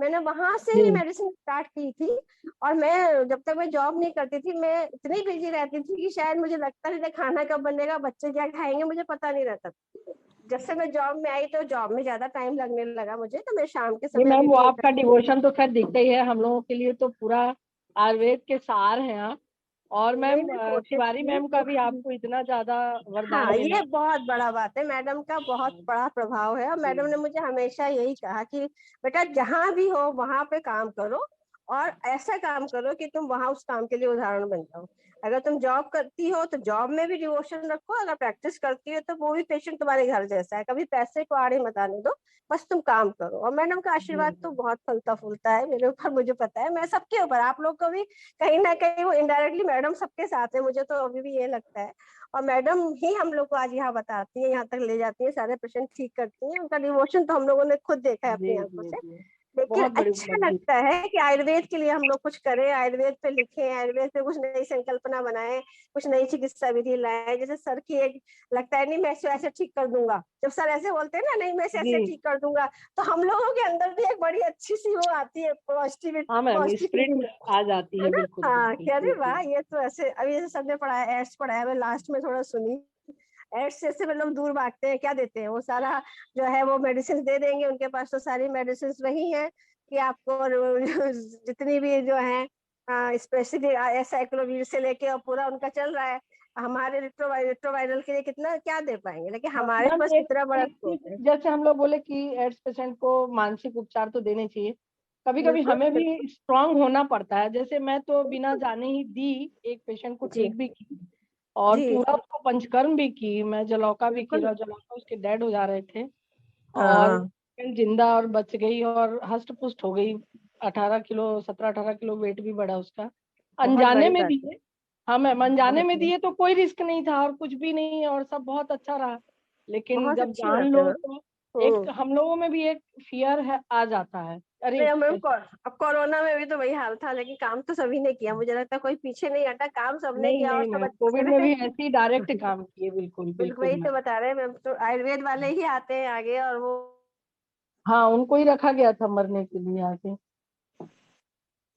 मैंने वहां से ही मेडिसिन स्टार्ट की थी। और मैं जब तक मैं जॉब नहीं करती थी, मैं इतनी बिजी रहती थी कि शायद मुझे लगता नहीं था खाना कब बनेगा, बच्चे क्या खाएंगे, मुझे पता नहीं रहता। जब से मैं जॉब में आई तो जॉब में ज्यादा टाइम लगने लगा मुझे, तो मैं शाम के नहीं समय मैम, वो अभी आपका डिवोशन तो खैर दिखता ही है, हम लोगों के लिए तो पूरा आयुर्वेद के सार हैं आप। और मैम मैं कोशिश तिवारी की। मैम का भी आपको इतना ज्यादा वरदान हाँ, मिला। ये बहुत बड़ा बात है, मैडम का बहुत बड़ा प्रभाव है। और मैडम ने मुझे हमेशा यही कहा कि बेटा जहाँ भी हो वहां पे काम करो, और ऐसा काम करो कि तुम वहां उस काम के लिए उदाहरण बन जाओ। अगर तुम जॉब करती हो तो जॉब में भी डिवोशन रखो, अगर प्रैक्टिस करती हो तो वो भी पेशेंट तुम्हारे घर जैसा है, कभी पैसे को आड़े मत आने दो, बस तुम काम करो। और मैडम का आशीर्वाद तो बहुत फलता फूलता है मेरे ऊपर, मुझे पता है, मैं सबके ऊपर, आप लोग को भी कहीं ना कहीं वो इनडायरेक्टली मैडम सबके साथ है, मुझे तो अभी भी ये लगता है। और मैडम ही हम लोग को आज यहाँ बताती है, यहाँ तक ले जाती है, सारे पेशेंट ठीक करती हैं, उनका डिवोशन तो हम लोगों ने खुद देखा है अपनी जी आंखों जी से। जी, लेकिन बहुत बड़ी अच्छा उपलब्धि। लगता है कि आयुर्वेद के लिए हम लोग कुछ करें, आयुर्वेद पे लिखें, आयुर्वेद पे कुछ नई संकल्पना बनाएं, कुछ नई चिकित्सा विधि लाएं। जैसे सर की एक लगता है, नहीं मैं इसे ऐसे ठीक कर दूंगा, जब सर ऐसे बोलते हैं ना, नहीं मैं इसे ऐसे जी ठीक कर दूंगा, तो हम लोगों के अंदर भी एक बड़ी अच्छी सी वो आती है, पॉजिटिविटी, हाँ मैम, पॉजिटिविटी, स्प्रिट आ जाती है है, ना। बिल्कुल हाँ, बिल्कुल कि अरे वाह, बिल्कुल। ये तो ऐसे, अभी जैसे सर ने पढ़ाया, एड्स पढ़ाया, मैं लास्ट में थोड़ा सुनी, एड्स से मतलब दूर भागते हैं, क्या देते हैं वो सारा जो है वो मेडिसिन दे देंगे, उनके पास तो सारी मेडिसिन वही है कि आपको जितनी भी जो है स्पेसिफिक एसाइक्लोवीर से लेके और पूरा उनका चल रहा है। हमारे रिट्रोवायरल के लिए कितना क्या दे पाएंगे, लेकिन हमारे मैम पास एक कितना बड़ा एक स्कोप चीज, है। जैसे हम लोग बोले कि एड्स पेशेंट को मानसिक उपचार तो देने चाहिए, कभी कभी बिल्कुल हमें बिल्कुल। भी स्ट्रांग होना पड़ता है। जैसे मैं तो बिना जाने ही दी, एक पेशेंट को जी ठीक भी की, और जी पूरा उसको पंचकर्म भी की, मैं जलौका भी बिल्कुल। किया, जलौका उसके डेड हो जा रहे थे, और हाँ, जिंदा और बच गई और हष्ट पुष्ट हो गई। 18 किलो, 17-18 किलो वेट भी बढ़ा उसका, बहुत अनजाने बड़ी में बात है। दिए। हाँ मैम, अनजाने बहुत में बड़ी, दिए तो कोई रिस्क नहीं था और कुछ भी नहीं, और सब बहुत अच्छा रहा। लेकिन बहुत जब अच्छी जान बात है लो मैम। तो एक हम्म। हम लोगों में भी एक फियर है, आ जाता है, अरे नहीं मैम, कैसे। अब कोरोना में भी तो वही हाल था, लेकिन काम तो सभी ने किया, मुझे लगता है कोई पीछे नहीं हटा, काम सबने नहीं किया और नहीं सब मैम, अच्छे कोविड में से। भी ऐसे ही डायरेक्ट काम किए, बिल्कुल बिल्कुल बिल्कुल वही तो मैम। बता रहे हैं मैम, तो आयुर्वेद वाले ही आते हैं आगे, और वो हाँ, उनको ही रखा गया था मरने के लिए आगे।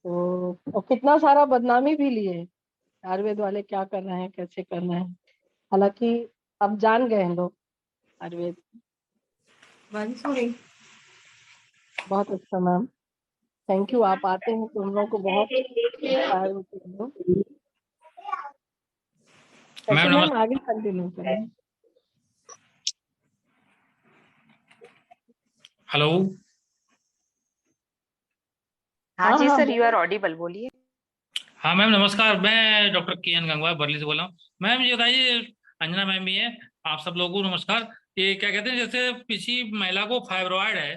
तो और कितना सारा बदनामी भी लिए, आयुर्वेद वाले क्या कर रहे हैं, कैसे कर रहे हैं। हालांकि अब जान गए हैं लोग आयुर्वेद। बहुत अच्छा मैम, थैंक यू। आप आते हैं तो हम लोग को बहुत इंस्पायर होते हैं हम लोग। मैम सेशन मैम नमस्ते। आगे कंटिन्यू करें। हेलो। हाँ हाँ जी हाँ सर, यू बोलो। आर ऑडिबल, बोलिए। हाँ मैम नमस्कार, मैं डॉक्टर के एन गंगवा बरली से बोल रहा हूँ। मैम ये बताइए, अंजना मैम भी है, आप सब लोगों को नमस्कार। ये क्या कहते हैं, जैसे किसी महिला को फाइब्रॉइड है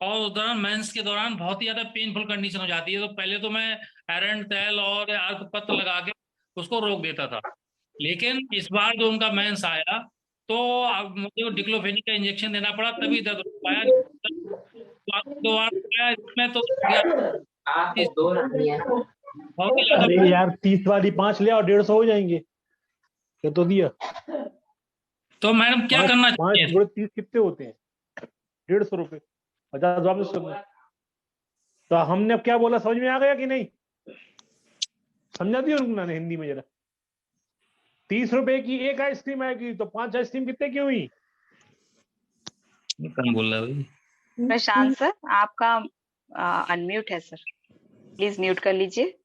और उस दौरान मेंस के दौरान बहुत ही ज्यादा पेनफुल कंडीशन हो जाती है, तो पहले तो मैं एरंड तेल और अर्क पत्र लगा के उसको रोक देता था। लेकिन इस बार जो उनका मेंस आया तो अब मुझे डिक्लोफेनिक का इंजेक्शन देना पड़ा, तभी दर्द रुक पाया। 2 बार आया इसमें तो बहुत ही ज्यादा। अरे यार 30 वाली 5 ले आओ, 150 हो जाएंगे। क्या तो दिया तो मैडम क्या पांच करना पांच चाहिए? गुणे 30 कितने होते हैं? 150 रुपए, 50 वापस कर दो। तो हमने अब क्या बोला, समझ में आ गया कि नहीं? समझा दिया रुकना ने हिंदी में जरा। 30 रुपए की एक आइसक्रीम आएगी तो 5 आइसक्रीम कितने की हुई? कौन बोल रहा है भाई? प्रशांत सर, आपका अनम्यूट है सर, प्लीज म्यूट कर लीजिए।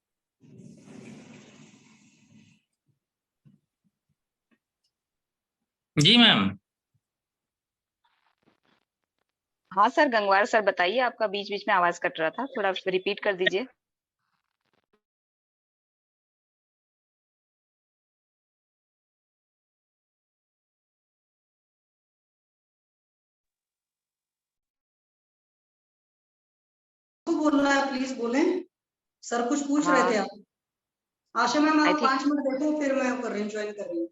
जी मैम। हाँ सर, गंगवार सर बताइए, आपका बीच बीच में आवाज कट रहा था, थोड़ा रिपीट कर दीजिए। बोलना है प्लीज बोलें। सर कुछ पूछ रहे थे आप। आशा मैम आई आप थिंक 5 मिनट देखो, फिर मैं कर रही हूँ, ज्वाइन कर रही हूँ।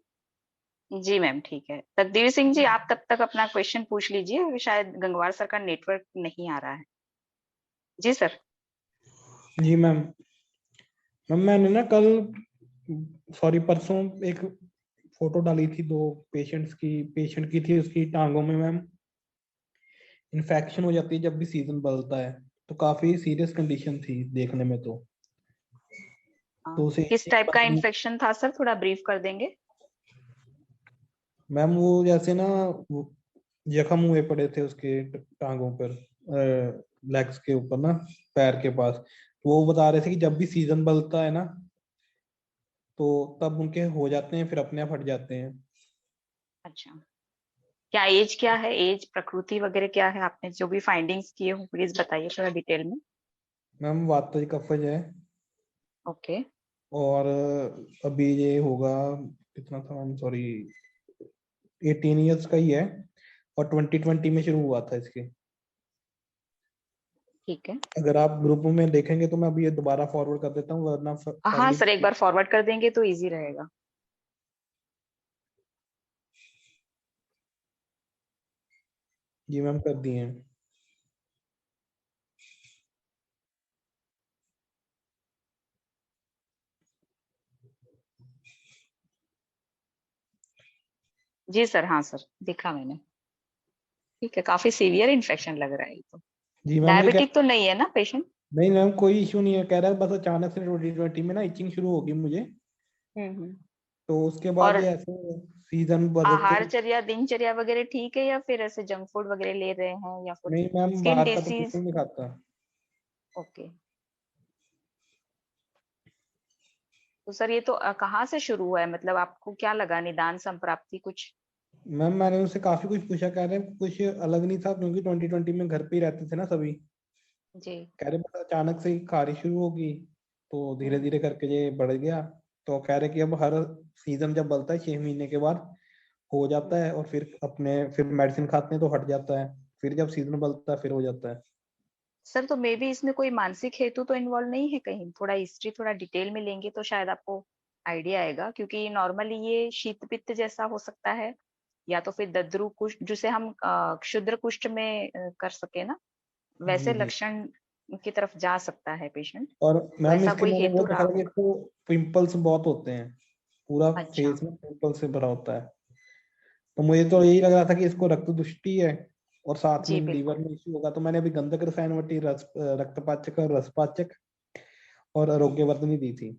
जी मैम, ठीक है। तकदीर सिंह जी, आप तब तक अपना क्वेश्चन पूछ लीजिए, शायद गंगवार सर का नेटवर्क नहीं आ रहा है। जी सर। जी मैम। मैम मैंने ना कल, सॉरी परसों, एक फोटो डाली थी 2 पेशेंट्स की, पेशेंट की थी उसकी टांगों में मैम इन्फेक्शन हो जाती है जब भी सीजन बदलता है, तो काफी सीरियस कंडीशन थी देखने में। तो उसे किस टाइप का इन्फेक्शन था सर, थोड़ा ब्रीफ कर देंगे? मैम वो जैसे ना वो जख्म हुए पड़े थे उसके टांगों पर, लेग्स के ऊपर ना, पैर के पास। तो वो बता रहे थे कि जब भी सीजन बदलता है ना तो तब उनके हो जाते हैं, फिर अपने आप हट जाते हैं। अच्छा, क्या एज क्या है, एज प्रकृति वगैरह क्या है, आपने जो भी फाइंडिंग्स किए हो प्लीज बताइए थोड़ा डिटेल में। मैम वातज कफज है ओके। और अभी ये होगा कितना था मैम, सॉरी 18 ईयर्स का ही है और 2020 में शुरू हुआ था इसके। ठीक है, अगर आप ग्रुप में देखेंगे तो मैं अभी ये दोबारा फॉरवर्ड कर देता हूँ, वरना हाँ सर एक बार फॉरवर्ड कर देंगे तो इजी रहेगा। जी मैम कर दिए हैं। जी सर, हाँ सर दिखा मैंने। ठीक है, काफी सीवियर इन्फेक्शन लग रहा है ये तो। जी मैम ये डायबिटिक तो नहीं है ना पेशेंट? नहीं मैम कोई इशू नहीं है, कह रहा है बस अचानक से 2020 में ना इचिंग शुरू होगी मुझे, तो उसके बाद और ये ऐसे सीजन बदलते। आहारचर्या दिनचर्या वगैरह ठीक है या फिर ऐसे जंक फूड वगैरह ले रहे हैं या फिर नहीं मैम स्किन बाहर का तो डिसीज? बिल्कुल नहीं खाता। ओके, तो सर ये तो कहाँ से शुरू हुआ है, मतलब आपको क्या लगा, निदान संप्राप्ति कुछ? मैम मैंने उनसे काफी कुछ पूछा, कह रहे हैं कुछ अलग नहीं था क्योंकि 2020 में घर पे ही रहते थे ना सभी। जी। कह रहे बस अचानक से ही खारिश शुरू होगी तो धीरे धीरे करके ये बढ़ गया। तो कह रहे कि अब हर सीजन जब बदलता है 6 महीने के बाद हो जाता है और फिर मेडिसिन खाते हैं तो हट जाता है, फिर जब सीजन बदलता है फिर हो जाता है। सर तो मे भी इसमें कोई मानसिक हेतु तो इन्वॉल्व नहीं है कहीं? थोड़ा हिस्ट्री थोड़ा डिटेल में लेंगे तो शायद आपको आइडिया आएगा, क्योंकि नॉर्मली ये शीत पित्त जैसा हो सकता है या तो फिर दद्रु कुष्ठ जिसे हम क्षुद्र कुष्ठ में कर सके ना, वैसे जी जी। लक्षण की तरफ जा सकता है पेशेंट। और तो मैम ऐसा इसके कोई मैंने वो हेतु रहा देखा था कि होगा। इसको पिंपल्स बहुत होते हैं, पूरा अच्छा। फेस में पिंपल से भरा होता है। तो मुझे तो यही लग रहा था कि इसको रक्त दुष्टि है और साथ में जी लीवर बिल्कुल। में इश्यू होगा। तो मैंने अभी गंधक रसायनवटी रक्तपाचक और रसपाचक और आरोग्यवर्धनी दी थी।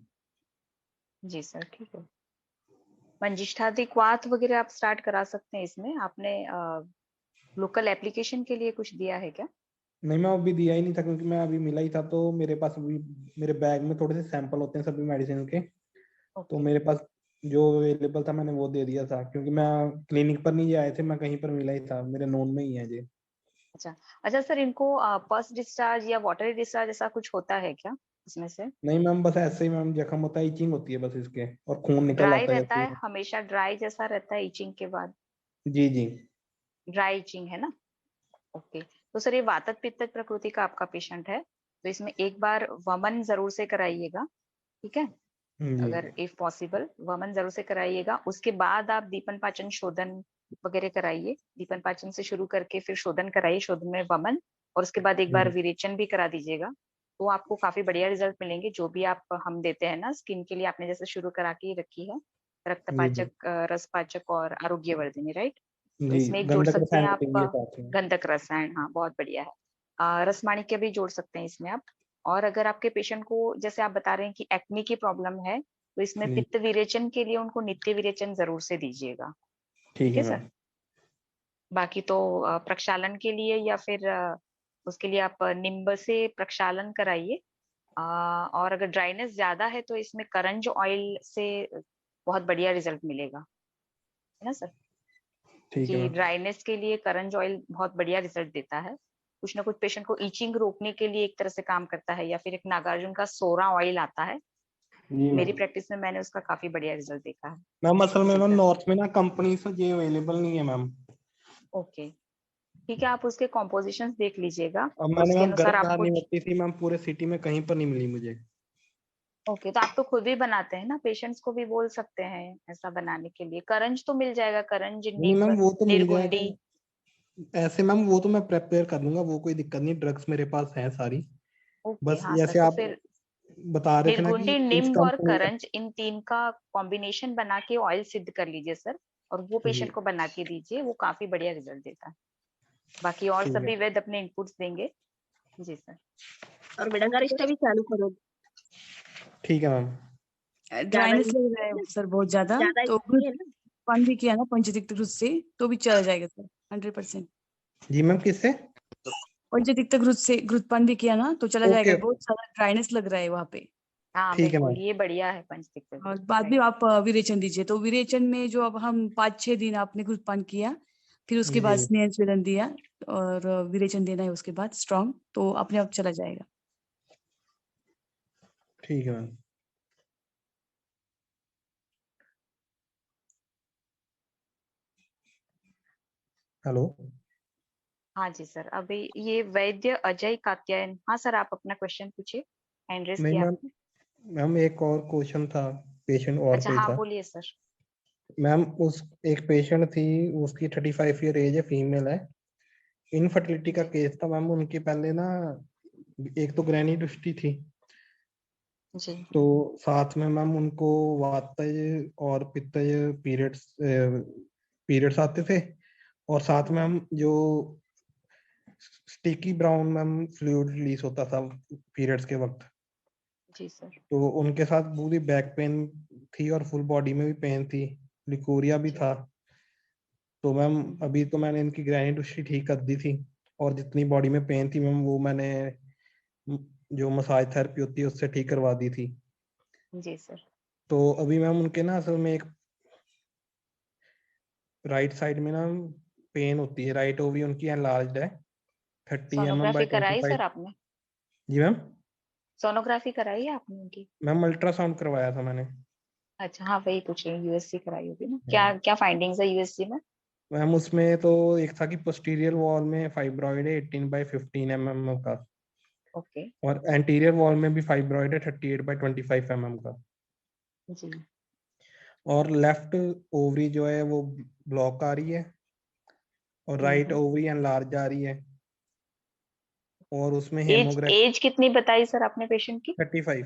जी सर ठीक है। मंजिष्ठादिक वात वगैरह आप स्टार्ट करा सकते हैं इसमें। आपने लोकल एप्लीकेशन के लिए कुछ दिया है क्या? नहीं मैं अभी दिया ही नहीं था क्योंकि मैं अभी मिला ही था, तो मेरे पास अभी मेरे बैग में थोड़े से सैंपल होते हैं सभी मेडिसिन के, तो ओके। मेरे पास जो अवेलेबल था मैंने वो दे दिया था क्योंकि मैं क्लिनिक पर नहीं आए थे, मैं कहीं पर मिला ही था, मेरे नोन में ही है जी। अच्छा अच्छा सर, इनको पस डिस्चार्ज या वाटरी डिस्चार्ज ऐसा कुछ होता है क्या इसमें से? नहीं मैम बस ऐसे ही मैम जख्म होता है, इचिंग होती है बस इसके और खून निकल ड्राई आता है रहता जैसे। है हमेशा, ड्राई जैसा रहता है इचिंग के बाद? जी जी। ड्राई इचिंग है ना? ओके, तो सर ये वातज पित्त प्रकृति का आपका पेशेंट है, तो इसमें एक बार वमन जरूर से कराइएगा, ठीक है? जी अगर इफ पॉसिबल वमन जरूर से कराइएगा। उसके बाद आप दीपन पाचन शोधन वगैरह कराइए। दीपन पाचन से शुरू करके फिर शोधन कराइए, शोधन में वमन, और उसके बाद एक बार विरेचन भी करा दीजिएगा। तो आपको काफी बढ़िया रिजल्ट मिलेंगे। जो भी आप हम देते हैं ना स्किन के लिए, आपने जैसे शुरू करा के ही रखी है, जी रक्तपाचक, रसपाचक और आरोग्यवर्धिनी, राइट? तो जी। इसमें एक जोड़ गंधक सकते हैं रसायनवटी आप भी है साथ में। गंधक रसायन, हाँ बहुत बढ़िया है। रसमाणिक्य भी जोड़ सकते हैं इसमें आप। और अगर आपके पेशेंट को जैसे आप बता रहे हैं कि एक्ने की प्रॉब्लम है, तो इसमें जी पित्त विरेचन के लिए उनको नित्य विरेचन जरूर से दीजिएगा, ठीक ठीक है है सर? मैम। बाकी तो प्रक्षालन के लिए या फिर उसके लिए आप निम्ब से प्रक्षालन कराइए। और अगर ड्राइनेस ज्यादा है तो इसमें करंज ऑयल से बहुत बढ़िया रिजल्ट मिलेगा, है ना सर? ठीक है कि मैम। ड्राइनेस के लिए करंज ऑयल बहुत बढ़िया रिजल्ट देता है। कुछ ना कुछ पेशेंट को ईचिंग रोकने के लिए एक तरह से काम करता है। या फिर एक नागार्जुन का सोरा ऑयल आता है, जी मेरी मैम। प्रैक्टिस में मैंने उसका काफी बढ़िया रिजल्ट देखा है। मैम असल में जी मैम सर। नॉर्थ में ना कंपनी से ये अवेलेबल नहीं है मैम। ओके, ठीक है, आप उसके कॉम्पोजिशंस देख लीजिएगा अब और मैंने उसके मैम अनुसार आपको। गर्भधारणी होती थी मैम, पूरे सिटी में कहीं पर नहीं मिली मुझे। ओके, तो आप तो खुद भी बनाते हैं ना, पेशेंट्स को भी बोल सकते हैं ऐसा बनाने के लिए। करंज तो मिल जाएगा, करंज, नहीं मैम निम्ब, वो तो मिल जाएगा, निर्गुंडी। ऐसे मैम वो तो मैं प्रिपेयर कर लूंगा, वो कोई दिक्कत नहीं, ड्रग्स मेरे पास है सारी। ओके बस हाँ सर, जैसे तो आप फिर बता रहे थे ना कि निर्गुंडी, इस नीम और कंपनी का। करंज, इन तीन का कॉम्बिनेशन बना के ऑयल सिद्ध कर लीजिए सर, और वो जी पेशेंट को बना के दीजिए, वो काफी बढ़िया रिजल्ट देता है। बाकी और ठीक है सभी वैद्य अपने इनपुट्स देंगे। जी सर। और विडंगारिष्टा भी चालू करो। ठीक है मैम। ज्यादा ड्राइनेस लग रहा है सर बहुत ज्यादा, ज्यादा तो नहीं है ना। पान भी किया ना पंचतिक्त घृत से तो भी चला जाएगा सर 100%। जी मैम किससे? पंचतिक्त घृत से घृतपान भी किया ना तो चला ओके जाएगा, बहुत सारा ड्राइनेस लग रहा है वहाँ पे। हाँ ठीक है बिल्कुल, मैम। ये बढ़िया है पंचतिक्त और घृत, बाद में राइट। आप विरेचन दीजिए, तो विरेचन में जो अब हम 5-6 दिन आपने घृतपान किया, फिर उसके बाद जी स्नेह स्वेदन दिया और विरेचन देना है उसके बाद स्ट्रॉन्ग, तो अपने आप चला जाएगा। ठीक है मैम। हेलो। हाँ जी सर, अभी ये वैद्य अजय कात्यायन, हाँ सर आप अपना क्वेश्चन पूछिए, हैंड रेस नहीं किया मैम, आपने। मैम एक और क्वेश्चन था, पेशेंट और अच्छा कोई हाँ था बोलिए सर। मैम। उस एक पेशेंट थी, उसकी 35 ईयर एज है, फीमेल है, इनफर्टिलिटी का जी केस था मैम। उनके पहले ना एक तो ग्रैनिडोसिटी थी, जी तो साथ में मैम उनको वातज और पित्तज पीरियड्स आते थे, और साथ में हम जो sticky brown ma'am fluid release होता था पीरियड्स के वक्त। जी सर। तो उनके साथ पूरी बैक पेन थी और फुल बॉडी में भी पेन थी, लिकोरिया भी जी था। तो मैम अभी तो मैंने इनकी ग्रैनिडोसिटी ठीक कर दी थी, और जितनी बॉडी में पेन थी मैम वो मैंने जो मसाज थेरेपी होती है उससे ठीक करवा दी थी। जी सर। तो अभी मैम उनके ना असल में एक राइट साइड में ना पेन होती है, राइट ओवरी उनकी एनलार्ज्ड है 30 mm सोनोग्राफी बाय कराई 25। सर आपने? जी मैम। सोनोग्राफी कराई है आपने उनकी? मैम अल्ट्रासाउंड करवाया था मैंने। अच्छा हाँ वही पूछ रही हूँ, यूएससी कराई होगी ना, क्या हाँ क्या फाइंडिंग्स है यूएससी में? मैम, उसमें तो एक था कि पोस्टीरियर वॉल में फाइब्रॉइड है 18/15 mm का, ओके। और एंटीरियर वॉल में भी फाइब्रॉइड है 38/25 mm का, जी और लेफ्ट ओवरी जो है वो ब्लॉक आ रही है, और राइट ओवरी एनलार्ज आ रही है, और उसमें एज हेमोग्राफी एज कितनी बताई सर आपने पेशेंट की? 35।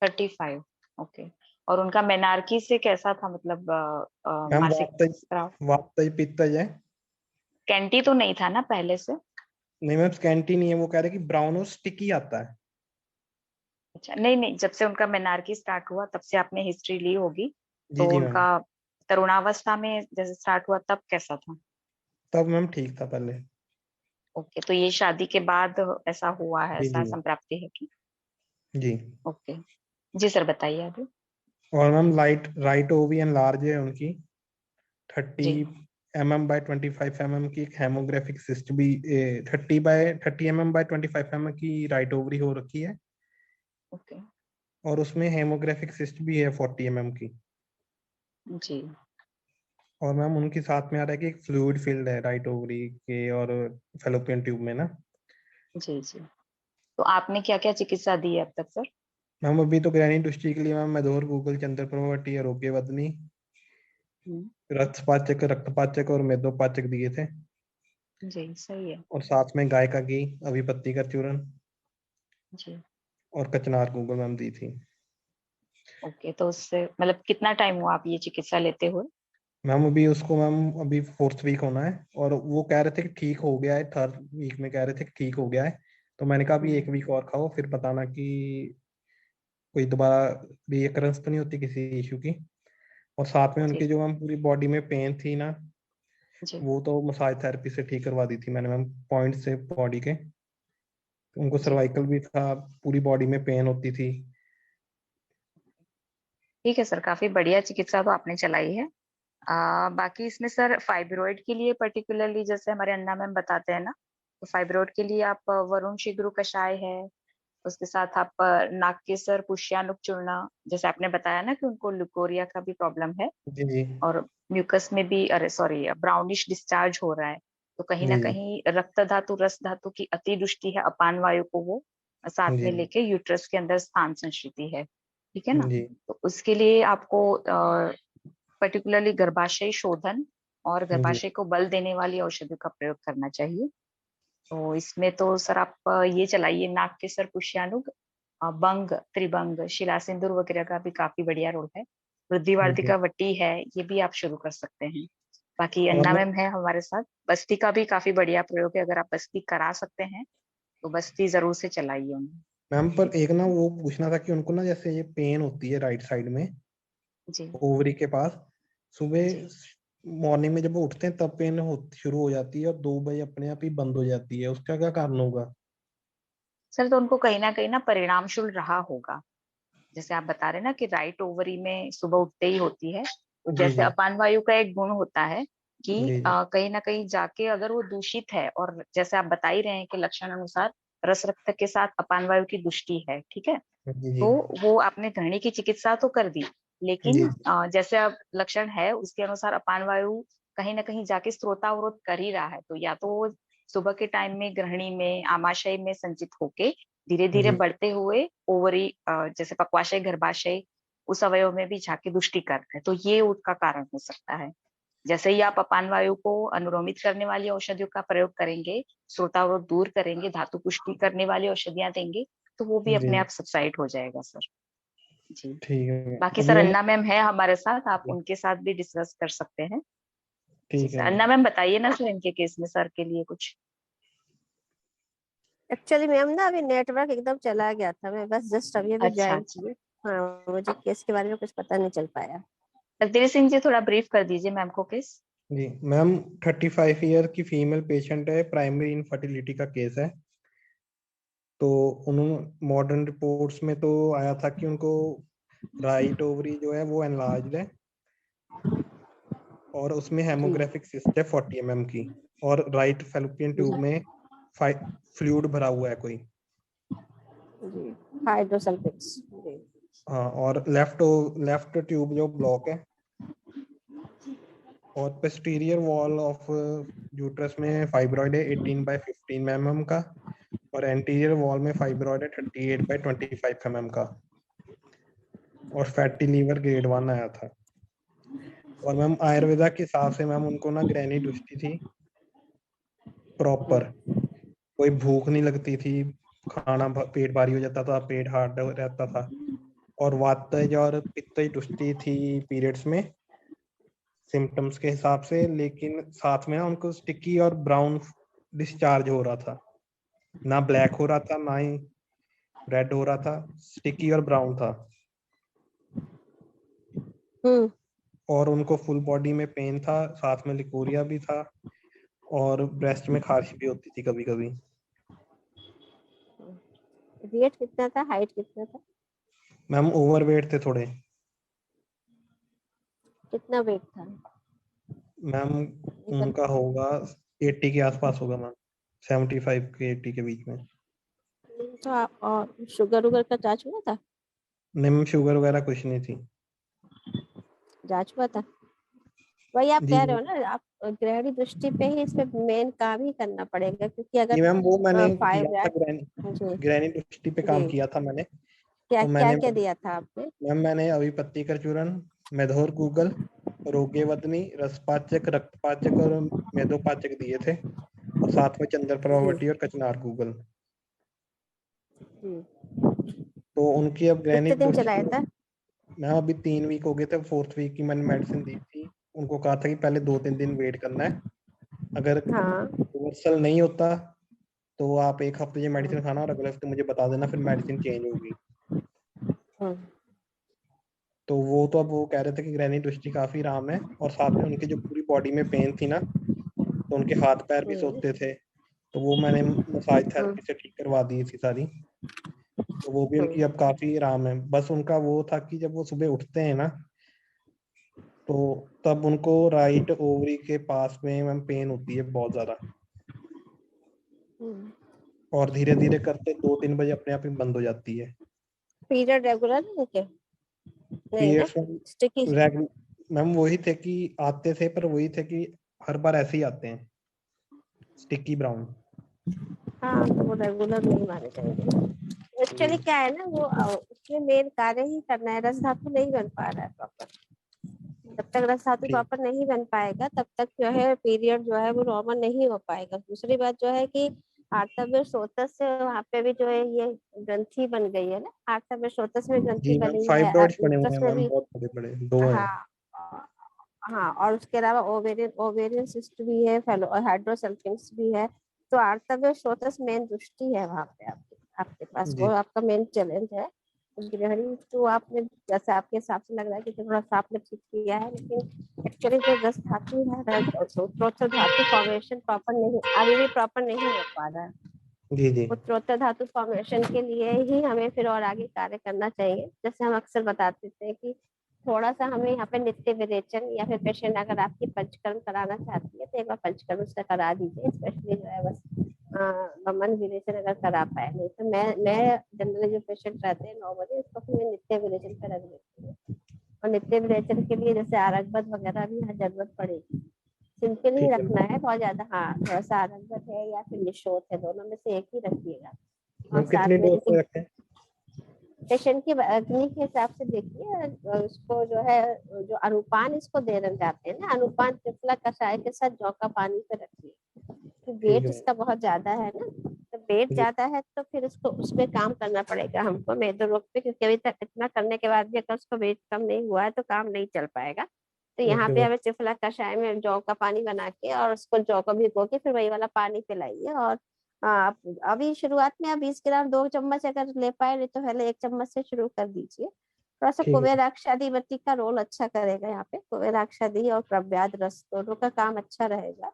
35। ओके। और उनका मेनार्की से कैसा था, मतलब मैम मासिक वातज, स्राव? वातज पित्तज है। कैंटी तो नहीं था ना पहले से? नहीं मैम स्कैंटी नहीं है, वो कह रहे कि ब्राउन और स्टिकी आता है। अच्छा नहीं नहीं, जब से उनका मेनार्की स्टार्ट हुआ तब से आपने हिस्ट्री ली होगी, जी तो जी मैम। उनका तरुणावस्था में जैसे स्टार्ट हुआ तब कैसा था? तब मैम ठीक था पहले। ओके, तो ये शादी के बाद ऐसा हुआ है, जी ऐसा जी संप्राप्ति है कि? जी। ओके। जी सर बताइए आगे। और मैम राइट ओवी एनलार्ज है उनकी 30 जी mm/25 mm की, एक हेमोग्राफिक सिस्ट भी 30 mm/25 mm की राइट ओवरी हो रखी है, ओके। और उसमें हेमोग्राफिक सिस्ट भी है 40 mm की। जी और मैम उनके साथ में आ रहा है कि एक फ्लूइड फील्ड है राइट ओवरी के और फेलोपियन ट्यूब में ना। जी जी। तो आपने क्या क्या चिकित्सा दी है अब तक सर? मैम अभी तो ग्रैनिडोसिटी के लिए मैम मधुर गूगल चंद्रप्रभा आरोग्य वदनी, रक्तपाचक और मेदोपाचक दिए थे, जी सही है। और साथ में गाय का घी, अभिपत्ति का चूर्ण, जी और कचनार गूगल मैम दी थी। ओके, तो उससे मतलब कितना टाइम हुआ आप ये चिकित्सा लेते हुए? मैम अभी उसको मैम अभी 4th वीक होना है, और वो कह रहे थे कि ठीक हो गया है, 3rd वीक में कह रहे थे कि ठीक हो गया है। तो मैंने कहा अभी 1 वीक और खाओ, फिर बताना कि कोई दोबारा रीअकरेंस तो नहीं होती किसी इशू की। और साथ में जी उनकी जो मैम पूरी बॉडी में पेन थी ना, जी वो तो मसाज थेरेपी से ठीक करवा दी थी मैंने मैम, पॉइंट से बॉडी के। उनको जी सर्वाइकल भी था, पूरी बॉडी में पेन होती थी। ठीक है सर, काफी बढ़िया चिकित्सा तो आपने चलाई है। बाकी इसमें सर फाइब्रॉइड के लिए पर्टिकुलरली जैसे हमारे अन्ना मैम बताते हैं ना, तो फाइब्रॉइड के लिए आप वरुण शिग्रु कषाय है, उसके साथ आप नागकेसर पुष्यानुक चूर्ण, जैसे आपने बताया ना कि उनको ल्यूकोरिया का भी प्रॉब्लम है, जी जी और म्यूकस में भी, अरे सॉरी, ब्राउनिश डिस्चार्ज हो रहा है, तो कहीं ना जी जी कहीं रक्त धातु रस धातु की अतिदृष्टि है, अपान वायु को वो साथ में जी लेके यूट्रस के अंदर स्थान संस्कृति है, ठीक है ना? जी तो उसके लिए आपको पर्टिकुलरली गर्भाशय शोधन और जी गर्भाशय को बल देने वाली औषधियों का प्रयोग करना चाहिए। तो इसमें तो सर आप ये चलाइए नाग केसर पुष्यानुग, बंग, त्रिभंग, शिला सिंदूर वगैरह का भी काफी बढ़िया रोल है। वृद्धिवार्तिका वट्टी है, ये भी आप शुरू कर सकते हैं। बाकी और अन्ना मैं मैम है हमारे साथ, बस्ती का भी काफी बढ़िया प्रयोग है, अगर आप बस्ती करा सकते हैं तो बस्ती जरूर से चलाइए उन्हें। मैम पर एक ना वो पूछना था कि उनको ना जैसे ये पेन होती है राइट साइड में जी ओवरी के पास, सुबह जी मॉर्निंग में जब वो उठते हैं तब पेन शुरू हो जाती है और 2 बजे अपने आप ही बंद हो जाती है, उसका क्या कारण होगा? सर, तो उनको कहीं ना परिणामशूल रहा होगा। जैसे आप बता रहे हैं ना कि राइट ओवरी में सुबह उठते ही होती है, तो जी जैसे जी अपान वायु का एक गुण होता है कि जी जी कहीं ना कहीं जाके अगर वो दूषित है, और जैसे आप बता ही रहे हैं कि लक्षण अनुसार रस रक्त के साथ अपान वायु की दुष्टि है, ठीक है, जी जी तो वो आपने घृणी की चिकित्सा तो कर दी, लेकिन जी जैसे अब लक्षण है उसके अनुसार अपान वायु कहीं ना कहीं जाके स्त्रोतावरोध कर ही रहा है, तो या तो वो सुबह के टाइम में ग्रहणी में आमाशय में संचित होके धीरे धीरे जी बढ़ते हुए ओवरी जैसे पक्वाशय गर्भाशय उस अवयव में भी जाके दुष्टि कर रहे हैं, तो ये उसका कारण हो सकता है। जैसे ही आप अपान वायु को अनुरोमित करने वाली औषधियों का प्रयोग करेंगे, श्रोतावरोध दूर करेंगे, धातु पुष्टि करने वाली औषधियां देंगे, तो वो भी अपने जी आप सबसाइड हो जाएगा सर। जी। ठीक है बाकी अभी सर मैम। अन्ना मैम है हमारे साथ, आप उनके साथ भी डिस्कस कर सकते हैं। जी ठीक सर, है मैम। अन्ना मैम बताइए ना सर इनके केस में सर के लिए कुछ। एक्चुअली मैम ना अभी नेटवर्क एकदम चला गया था, मैं बस जस्ट अभी अभी अच्छा ज्वाइन अच्छा। की। हाँ, मुझे केस के बारे में कुछ पता नहीं चल पाया। जगदीश सिंह जी थोड़ा ब्रीफ कर दीजिए मैम को केस। जी मैम, 35 ईयर की फीमेल पेशेंट है, प्राइमरी इनफर्टिलिटी का केस है। तो उन्होंने मॉडर्न रिपोर्ट्स में तो आया था कि उनको राइट ओवरी जो है वो एनलार्ज्ड है और उसमें हेमोग्राफिक सिस्ट है 40 mm की, और राइट फैलोपियन ट्यूब में फ्लूइड भरा हुआ है कोई। जी, हाइड्रोसल्फेट्स। जी। हाँ, और लेफ्ट ट्यूब जो ब्लॉक है, और पोस्टीरियर वॉल ऑफ यूट्रस में फाइब्रॉइड है 18/15 mm का, और एंटीरियर वॉल में फाइब्रॉइड है 38/25 mm का, और फैटी लीवर ग्रेड 1 आया था। और मैम आयुर्वेदा के हिसाब से मैम उनको ना ग्रैनी दुष्टि थी प्रॉपर, कोई भूख नहीं लगती थी, खाना पेट भारी हो जाता था, पेट हार्ड रहता था, और वातज और पित्तज दुष्टि थी पीरियड्स में सिम्टम्स के हिसाब से, लेकिन साथ में ना उनको स्टिकी और ब्राउन डिस्चार्ज हो रहा था, ना ब्लैक हो रहा था ना ही रेड हो रहा था, स्टिकी और ब्राउन था। और उनको फुल बॉडी में पेन था, साथ में लिकोरिया भी था, और ब्रेस्ट में खारिश भी होती थी कभी कभी। वेट कितना था, हाइट कितना था? मैम ओवरवेट थे थोड़े। कितना वेट था? मैम उनका होगा 80 के आसपास होगा मैम, 75 के 80 के बीच में। तो और शुगर वुगर का जांच हुआ था? नहीं मैम, शुगर वगैरह कुछ नहीं थी। जांच हुआ था? वही आप जी कह रहे हो ना, आप ग्रहणी दृष्टि पे ही इस पे मेन काम ही करना पड़ेगा, क्योंकि जी अगर मैम, वो मैंने किया था जी ग्रैनी दृष्टि पे काम जी किया था मैंने। क्या तो क्या मैंने क्या दिया था आपने? मैम मैंने अभिपत्तिकर चूर्ण, मेधोर गूगल, रोगेवदनी, रसपाचक, रक्तपाचक और मेदोपाचक दिए थे, और साथ में चंद्रप्रभावती और कचनार गूगल। तो उनकी अब ग्रैनी कितने दिन दृष्टि, चलाया था? मैम अभी 3 वीक हो गए थे, 4th वीक की मैंने मेडिसिन दी थी। उनको कहा था कि पहले 2-3 दिन वेट करना है, अगर हाँ। रिवर्सल नहीं होता तो आप 1 हफ्ते ये मेडिसिन खाना और अगले हफ्ते मुझे बता देना, फिर मेडिसिन चेंज होगी। तो वो तो अब वो कह रहे थे कि ग्रैनी दृष्टि काफी आराम है, और साथ में उनकी जो पूरी बॉडी में पेन थी ना, तो उनके हाथ पैर भी सोते थे, तो वो मैंने मसाज थेरेपी से ठीक करवा दी थी सारी, तो वो भी उनकी अब काफी आराम है। बस उनका वो था कि जब वो सुबह उठते हैं ना, तो तब उनको राइट ओवरी के पास में मैम पेन होती है बहुत ज्यादा, और धीरे धीरे करते 2-3 बजे अपने आप ही बंद हो जाती है। पीरियड रेगुलर है उनके? नहीं ना, स्टिकी? मैम वही थे कि आते थे, पर वही थे कि हर बार ऐसे ही आते हैं, स्टिकी ब्राउन। हाँ, तो वो रेगुलर नहीं माने जाएंगे। एक्चुअली क्या है ना, वो उसमें मेन कार्य ही करना है, रस धातु नहीं बन पा रहा है प्रॉपर। जब तक रस धातु प्रॉपर नहीं बन पाएगा तब तक जो है पीरियड जो है वो नॉर्मल नहीं हो पाएगा। दूसरी बात जो है कि आर्तव्य स्रोतस से वहाँ पे भी जो है ये ग्रंथि बन गई है ना, आर्तव्य स्रोतस में ग्रंथि जी मैम, बनी है, 5 डॉट्स बने हुए यूट्रस हैं में मैम, भी। बहुत बड़े बड़े 2 हैं। हाँ हाँ, और उसके अलावा ओवेरियन सिस्ट भी है, फेलो हाइड्रोसल्फिंग्स भी है। तो आर्तव्य स्रोतस मेन दृष्टि है वहाँ पे आपके पास, वो जी आपका मेन चैलेंज है। गृहिणी तो आपने जैसे आपके हिसाब से लग रहा है कि थोड़ा सा आपने ठीक किया है, लेकिन एक्चुअली जो दस धातु है, उत्तरोत्तर धातु फॉर्मेशन प्रॉपर नहीं, अभी भी प्रॉपर नहीं हो पा रहा है। जी जी उत्तरोत्तर धातु फॉर्मेशन के लिए ही हमें फिर और आगे कार्य करना चाहिए। जैसे हम अक्सर बताते थे कि थोड़ा सा हमें यहाँ पे नित्य विरेचन, या फिर पेशेंट अगर आपकी पंचकर्म कराना चाहती है तो एक बार पंचकर्म उसका करा दीजिए, स्पेशली जो है बस वमन विरेचन अगर करा पाए। नहीं तो मैं जनरली जो पेशेंट रहते हैं नॉर्मली, उसको फिर मैं नित्य विरेचन पे रख देती हूँ। और नित्य विरेचन के लिए जैसे आरगबत वगैरह भी यहाँ जरूरत पड़ेगी, सिंपल ही ठीक है रखना है बहुत ज्यादा। हाँ, थोड़ा सा आरगबत है या फिर निशोत है, दोनों में से एक ही रखिएगा। और मैम। साथ कितनी में डोज जैसे पे रखें? पेशेंट की अग्नि के हिसाब से देखिए, उसको जो है जो अनुपान इसको दे जाते हैं ना, अनुपान त्रिफला कषाय के साथ जौ का पानी पे रखिए, कि ठीक वेट है इसका बहुत ज्यादा है ना। तो वेट जी ज्यादा है तो फिर उसको उसमें काम करना पड़ेगा हमको मेदो रोग पे, क्योंकि अभी तक इतना करने के बाद भी अगर उसको वेट कम नहीं हुआ है तो काम नहीं चल पाएगा। तो यहाँ ओके पे मैम। हमें त्रिफला कषाय में जौ का पानी बना के और उसको जौ को भिगो के फिर वही वाला पानी पिलाइए। और आप अभी शुरुआत में आप 20 ग्राम 2 चम्मच अगर ले पाए, नहीं तो पहले 1 चम्मच से शुरू कर दीजिए। थोड़ा सा ठीक है कुबेराक्षाधिपति का रोल अच्छा करेगा यहाँ पे, कुबेराक्षादि और प्रव्याद रस दोनों का काम अच्छा रहेगा।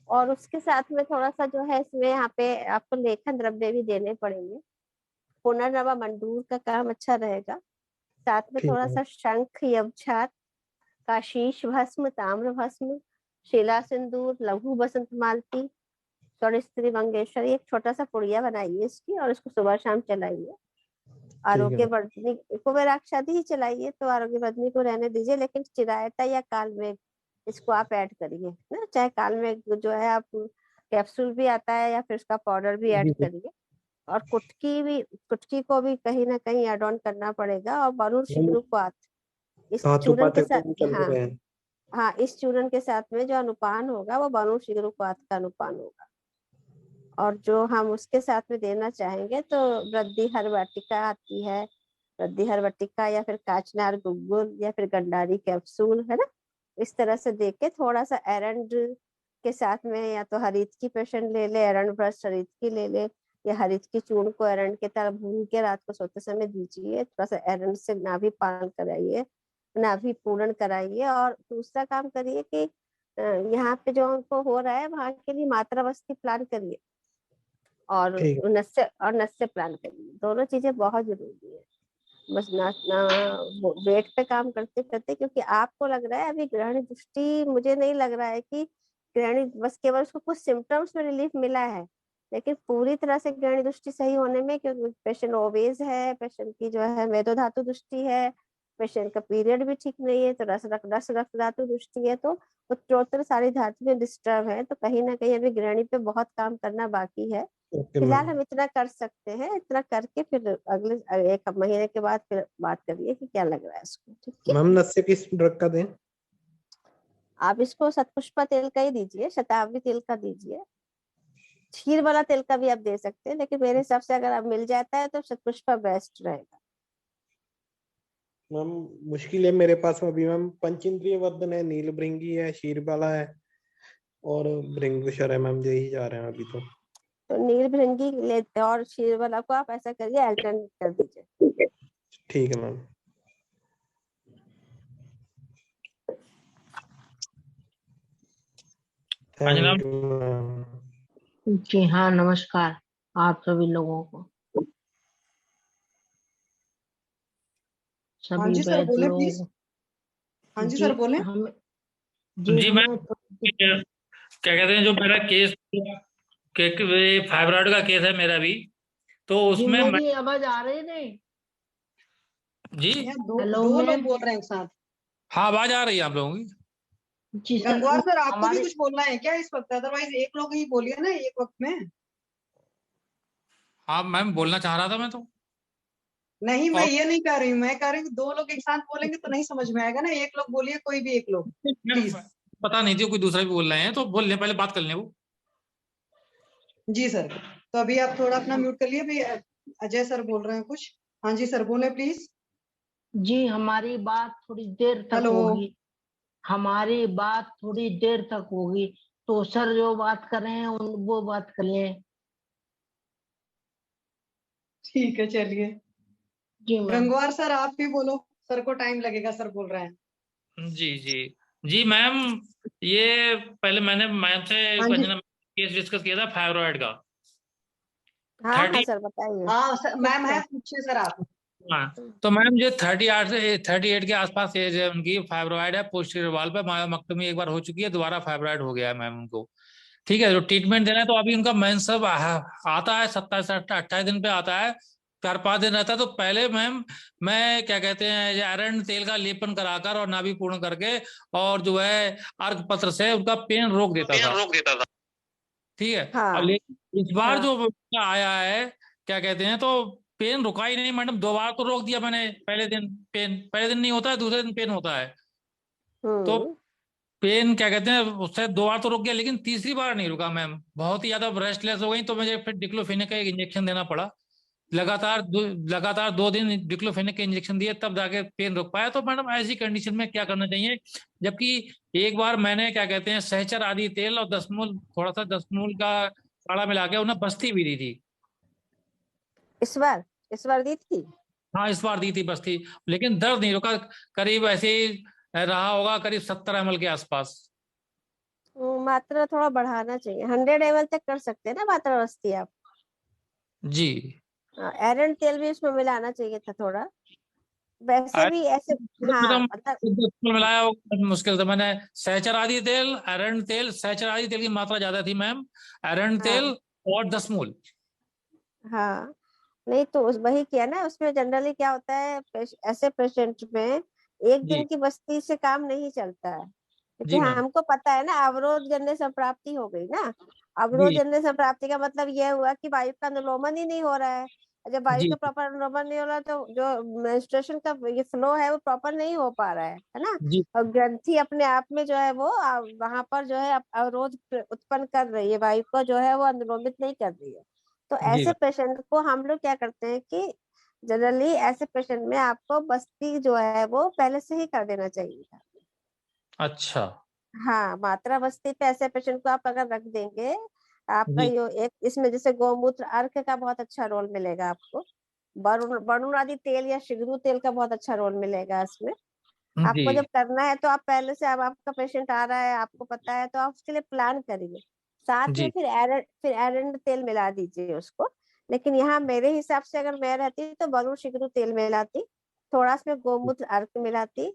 और उसके साथ में थोड़ा सा जो है इसमें यहाँ पे आपको लेखन द्रव्य भी देने पड़ेंगे। पुनर्नवा मंडूर का काम अच्छा रहेगा। साथ में ठीक थोड़ा है सा शंख, यवछार, काशीश भस्म, ताम्र भस्म, शिला सिंदूर, लघु बसंत मालती, और स्त्री मंगेश्वरी, एक छोटा सा पुड़िया बनाइए इसकी और इसको सुबह शाम चलाइए। ठीक है आरोग्य वर्धनी कुबेराक्षादि ही चलाइए, तो आरोग्य वर्धनी को रहने दीजिए, लेकिन चिरायता या कालमेघ इसको आप ऐड करिए ना, चाहे कालमेघ जो है आप कैप्सूल भी आता है या फिर उसका पाउडर भी ऐड जी जी करिए। और कुटकी को भी कहीं ना कहीं एड ऑन करना पड़ेगा। और वरुण मैम, शिग्रुपात इस धातु चूरन के पाचक तो साथ, भी चल हाँ रहे हैं। हाँ, इस चूरन के साथ में जो अनुपान होगा वो वरुण शिग्रुपात का अनुपान होगा। और जो हम उसके साथ में देना चाहेंगे तो वृद्धि हर वाटिका आती है, वृद्धि हर वाटिका या फिर काचनार गुग्गुल या फिर गंडारी कैप्सूल, है ना। इस तरह से देके थोड़ा सा एरंड के साथ में, या तो हरित की पेशेंट ले ले, एरंड ब्रश हरित की ले ले, या हरित की चूर्ण को एरंड के तरह भून के रात को सोते समय दीजिए। थोड़ा सा एरंड से नाभि पान कराइए, नाभि पूर्ण कराइए। और दूसरा काम करिए कि यहाँ पे जो उनको हो रहा है वहां के लिए मात्रा बस्ती प्लान करिए, और ठीक है नस्य प्लान करिए। दोनों चीजें बहुत जरूरी है। बस ना वेट पे काम करते करते, क्योंकि आपको लग रहा है अभी ग्रहण दृष्टि, मुझे नहीं लग रहा है कि ग्रहण बस केवल उसको कुछ सिम्टम्स में रिलीफ मिला है, लेकिन पूरी तरह से ग्रहण दृष्टि सही होने में, क्योंकि पेशेंट ओबेज है, पेशेंट की जो है मेदो धातु दृष्टि है, पेशेंट का पीरियड भी ठीक नहीं है, तो रस रक्त धातु दृष्टि है, तो उत्तरोत्तर सारी धातु में डिस्टर्ब है। तो कहीं ना कहीं अभी गृहिणी पे बहुत काम करना बाकी है। ओके फिलहाल मैम। हम इतना कर सकते हैं, इतना करके फिर अगले 1 महीने के बाद फिर बात करिए कि क्या लग रहा है इसको, ठीक है। मैम नस्य किस ड्रग का दें? आप इसको शतपुष्पा तेल का ही दीजिए, शताब्दी तेल का दीजिए। क्षीर वाला तेल का भी आप दे सकते हैं, लेकिन मेरे हिसाब से अगर आप मिल जाता है तो शतपुष्पा बेस्ट रहेगा। मैम मुश्किल है मेरे पास में अभी मैम, पंचेंद्रिय वर्धन है, नील भृंगी है, क्षीरबाला है और भृंगेश्वर है मैम, यही जा रहे हैं अभी तो। तो नील भृंगी लेते और क्षीर वाला को आप ऐसा करिए, अल्टरनेट कर दीजिए। ठीक है ma'am. Anjana thank you ma'am. जी हाँ, नमस्कार आप सभी लोगों को, हाँ सभी जी सर वैद्य बोले प्लीज। लोग। हाँ जी जी सर बोले। हम जी जी मैं हमें क्या कहते हैं, जो मेरा केस फाइब्रॉइड का केस है मेरा भी, तो जी उसमें मेरी आवाज आ रही नहीं? जी यहाँ हेलो दो लोग मैम। बोल रहे हैं एक साथ। हाँ, आवाज आ रही है आप लोगों की? जी सर, गंगवार सर आपको भी हमारे कुछ बोलना है क्या इस वक्त? अदरवाइज एक लोग ही बोलिए ना एक वक्त में। हाँ मैम, बोलना चाह रहा था मैं तो। नहीं मैं और ये नहीं कह रही हूँ, मैं कह रही हूँ 2 लोग एक साथ बोलेंगे तो नहीं समझ में आएगा ना, एक लोग बोलिए, कोई भी एक लोग मैम, प्लीज। पता नहीं थी कोई दूसरा भी बोल रहे हैं, तो बोल लें, पहले बात कर लें वो। जी सर। तो अभी आप थोड़ा अपना म्यूट कर लिए। अभी अजय सर बोल रहे हैं कुछ। हाँ जी सर, बोले प्लीज। जी हमारी बात थोड़ी देर तक हेलो। होगी, हमारी बात थोड़ी देर तक होगी, तो सर जो बात कर रहे हैं वो बात कर लें। ठीक है चलिए। जी मैम। गंगवार सर आप भी बोलो, सर को टाइम लगेगा, सर बोल रहे हैं। जी जी जी मैम, ये पहले मैंने मैम से हाँ जी। अंजना केस डिस्कस किया था फाइब्रॉइड का। हाँ हाँ 30 सर बताइए। हाँ सर, मैम है, पूछिए सर आप। हाँ, तो मैम जो 38 से 38 के आसपास एज है उनकी, फाइब्रॉइड है पोस्टीरियर वाल पे, मायोमेक्टोमी एक बार हो चुकी है, दोबारा फाइब्रॉइड हो गया है मैम उनको। ठीक है, जो ट्रीटमेंट देना है, तो अभी उनका मेंस सब आता है 27 से 28 दिन पे आता है, 4-5 दिन रहता है। तो पहले मैम मैं क्या कहते हैं अरंड तेल का लेपन कराकर और नाभि पूर्ण करके और जो है अर्घ पत्र से उनका पेन रोक देता था। ठीक है, हाँ और लेकिन इस बार हाँ। जो आया है क्या कहते हैं, तो पेन रुका ही नहीं मैडम, 2 बार तो रोक दिया मैंने। पहले दिन पेन, पहले दिन नहीं होता है, दूसरे दिन पेन होता है। तो पेन क्या कहते हैं उससे 2 बार तो रुक गया, लेकिन तीसरी बार नहीं रुका मैम, बहुत ही ज्यादा रेस्टलेस हो गई। तो मुझे फिर डिक्लोफेनेक का एक इंजेक्शन देना पड़ा। लगातार 2 दिन डिक्लोफेनेक के इंजेक्शन दिए, तब जाके पेन रुक पाया। तो मैडम ऐसी कंडीशन में क्या करना चाहिए? जबकि एक बार मैंने क्या कहते हैं सहचर आदि तेल और 10 मूल, थोड़ा सा 10 मूल का काढ़ा मिला के उन्हें बस्ती भी दी थी। इस बार दी थी। हाँ इस बार दी थी बस्ती, लेकिन दर्द नहीं रुका। करीब ऐसे ही रहा होगा, करीब 70 ml के आसपास। मात्रा थोड़ा बढ़ाना चाहिए, 100 ml तक कर सकते हैं ना मात्रा बस्ती आप। जी एरंड तेल भी उसमें मिलाना चाहिए था थोड़ा, वैसे भी ऐसे। हाँ मतलब मिलाया होगा मुश्किल से। मैंने सहचर आदि तेल, अरंड तेल, सहचर आदि तेल की मात्रा ज्यादा थी मैम, अरंड तेल हाँ और 10 मूल। हाँ। नहीं तो उस वही किया ना, उसमें जनरली क्या होता है ऐसे पेशेंट में एक जी दिन की बस्ती से काम नहीं चलता है, क्योंकि जी मैम। हमको पता है ना अवरोध जन्य संप्राप्ति हो गई ना। अवरोध जी जन्य संप्राप्ति का मतलब यह हुआ कि वायु का अनुलोमन ही नहीं हो रहा है। जब वायु जी का प्रॉपर अनुलोमन नहीं हो रहा तो जो मेंस्ट्रुएशन का ये फ्लो है वो प्रॉपर नहीं हो पा रहा है ना। जी और ग्रंथि अपने आप में जो है वो वहां पर जो है अवरोध उत्पन्न कर रही है, वायु को जो है वो अनुलोमित नहीं कर रही है। तो जी ऐसे पेशेंट को हम लोग क्या करते हैं कि जनरली ऐसे पेशेंट में आपको बस्ती जो है वो पहले से ही कर देना चाहिए था। अच्छा। हाँ मात्रा बस्ती पे ऐसे पेशेंट को आप अगर रख देंगे, आपका जी यो एक इसमें जैसे गौमूत्र अर्क का बहुत अच्छा रोल मिलेगा आपको, वरुण आदि तेल या शिगरू तेल का बहुत अच्छा रोल मिलेगा इसमें। जी आपको जब करना है तो आप पहले से, अब आपका पेशेंट आ रहा है आपको पता है, तो आप उसके लिए प्लान करिए। साथ में जी फिर एरंड तेल मिला दीजिए उसको। लेकिन यहाँ मेरे हिसाब से अगर मैं रहती तो वरुण शिगरू तेल मिलाती, थोड़ा उसमें गोमूत्र अर्क मिलाती,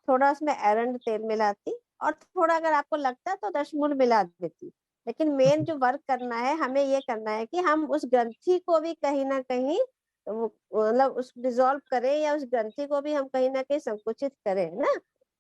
थोड़ा उसमें एरंड तेल मिलाती, और थोड़ा अगर आपको लगता तो दशमूल मिला देती। लेकिन मेन जो वर्क करना है हमें ये करना है कि हम उस ग्रंथि को भी कहीं ना कहीं मतलब उस डिसॉल्व करें, या उस ग्रंथि को भी हम कहीं ना कहीं संकुचित करें ना।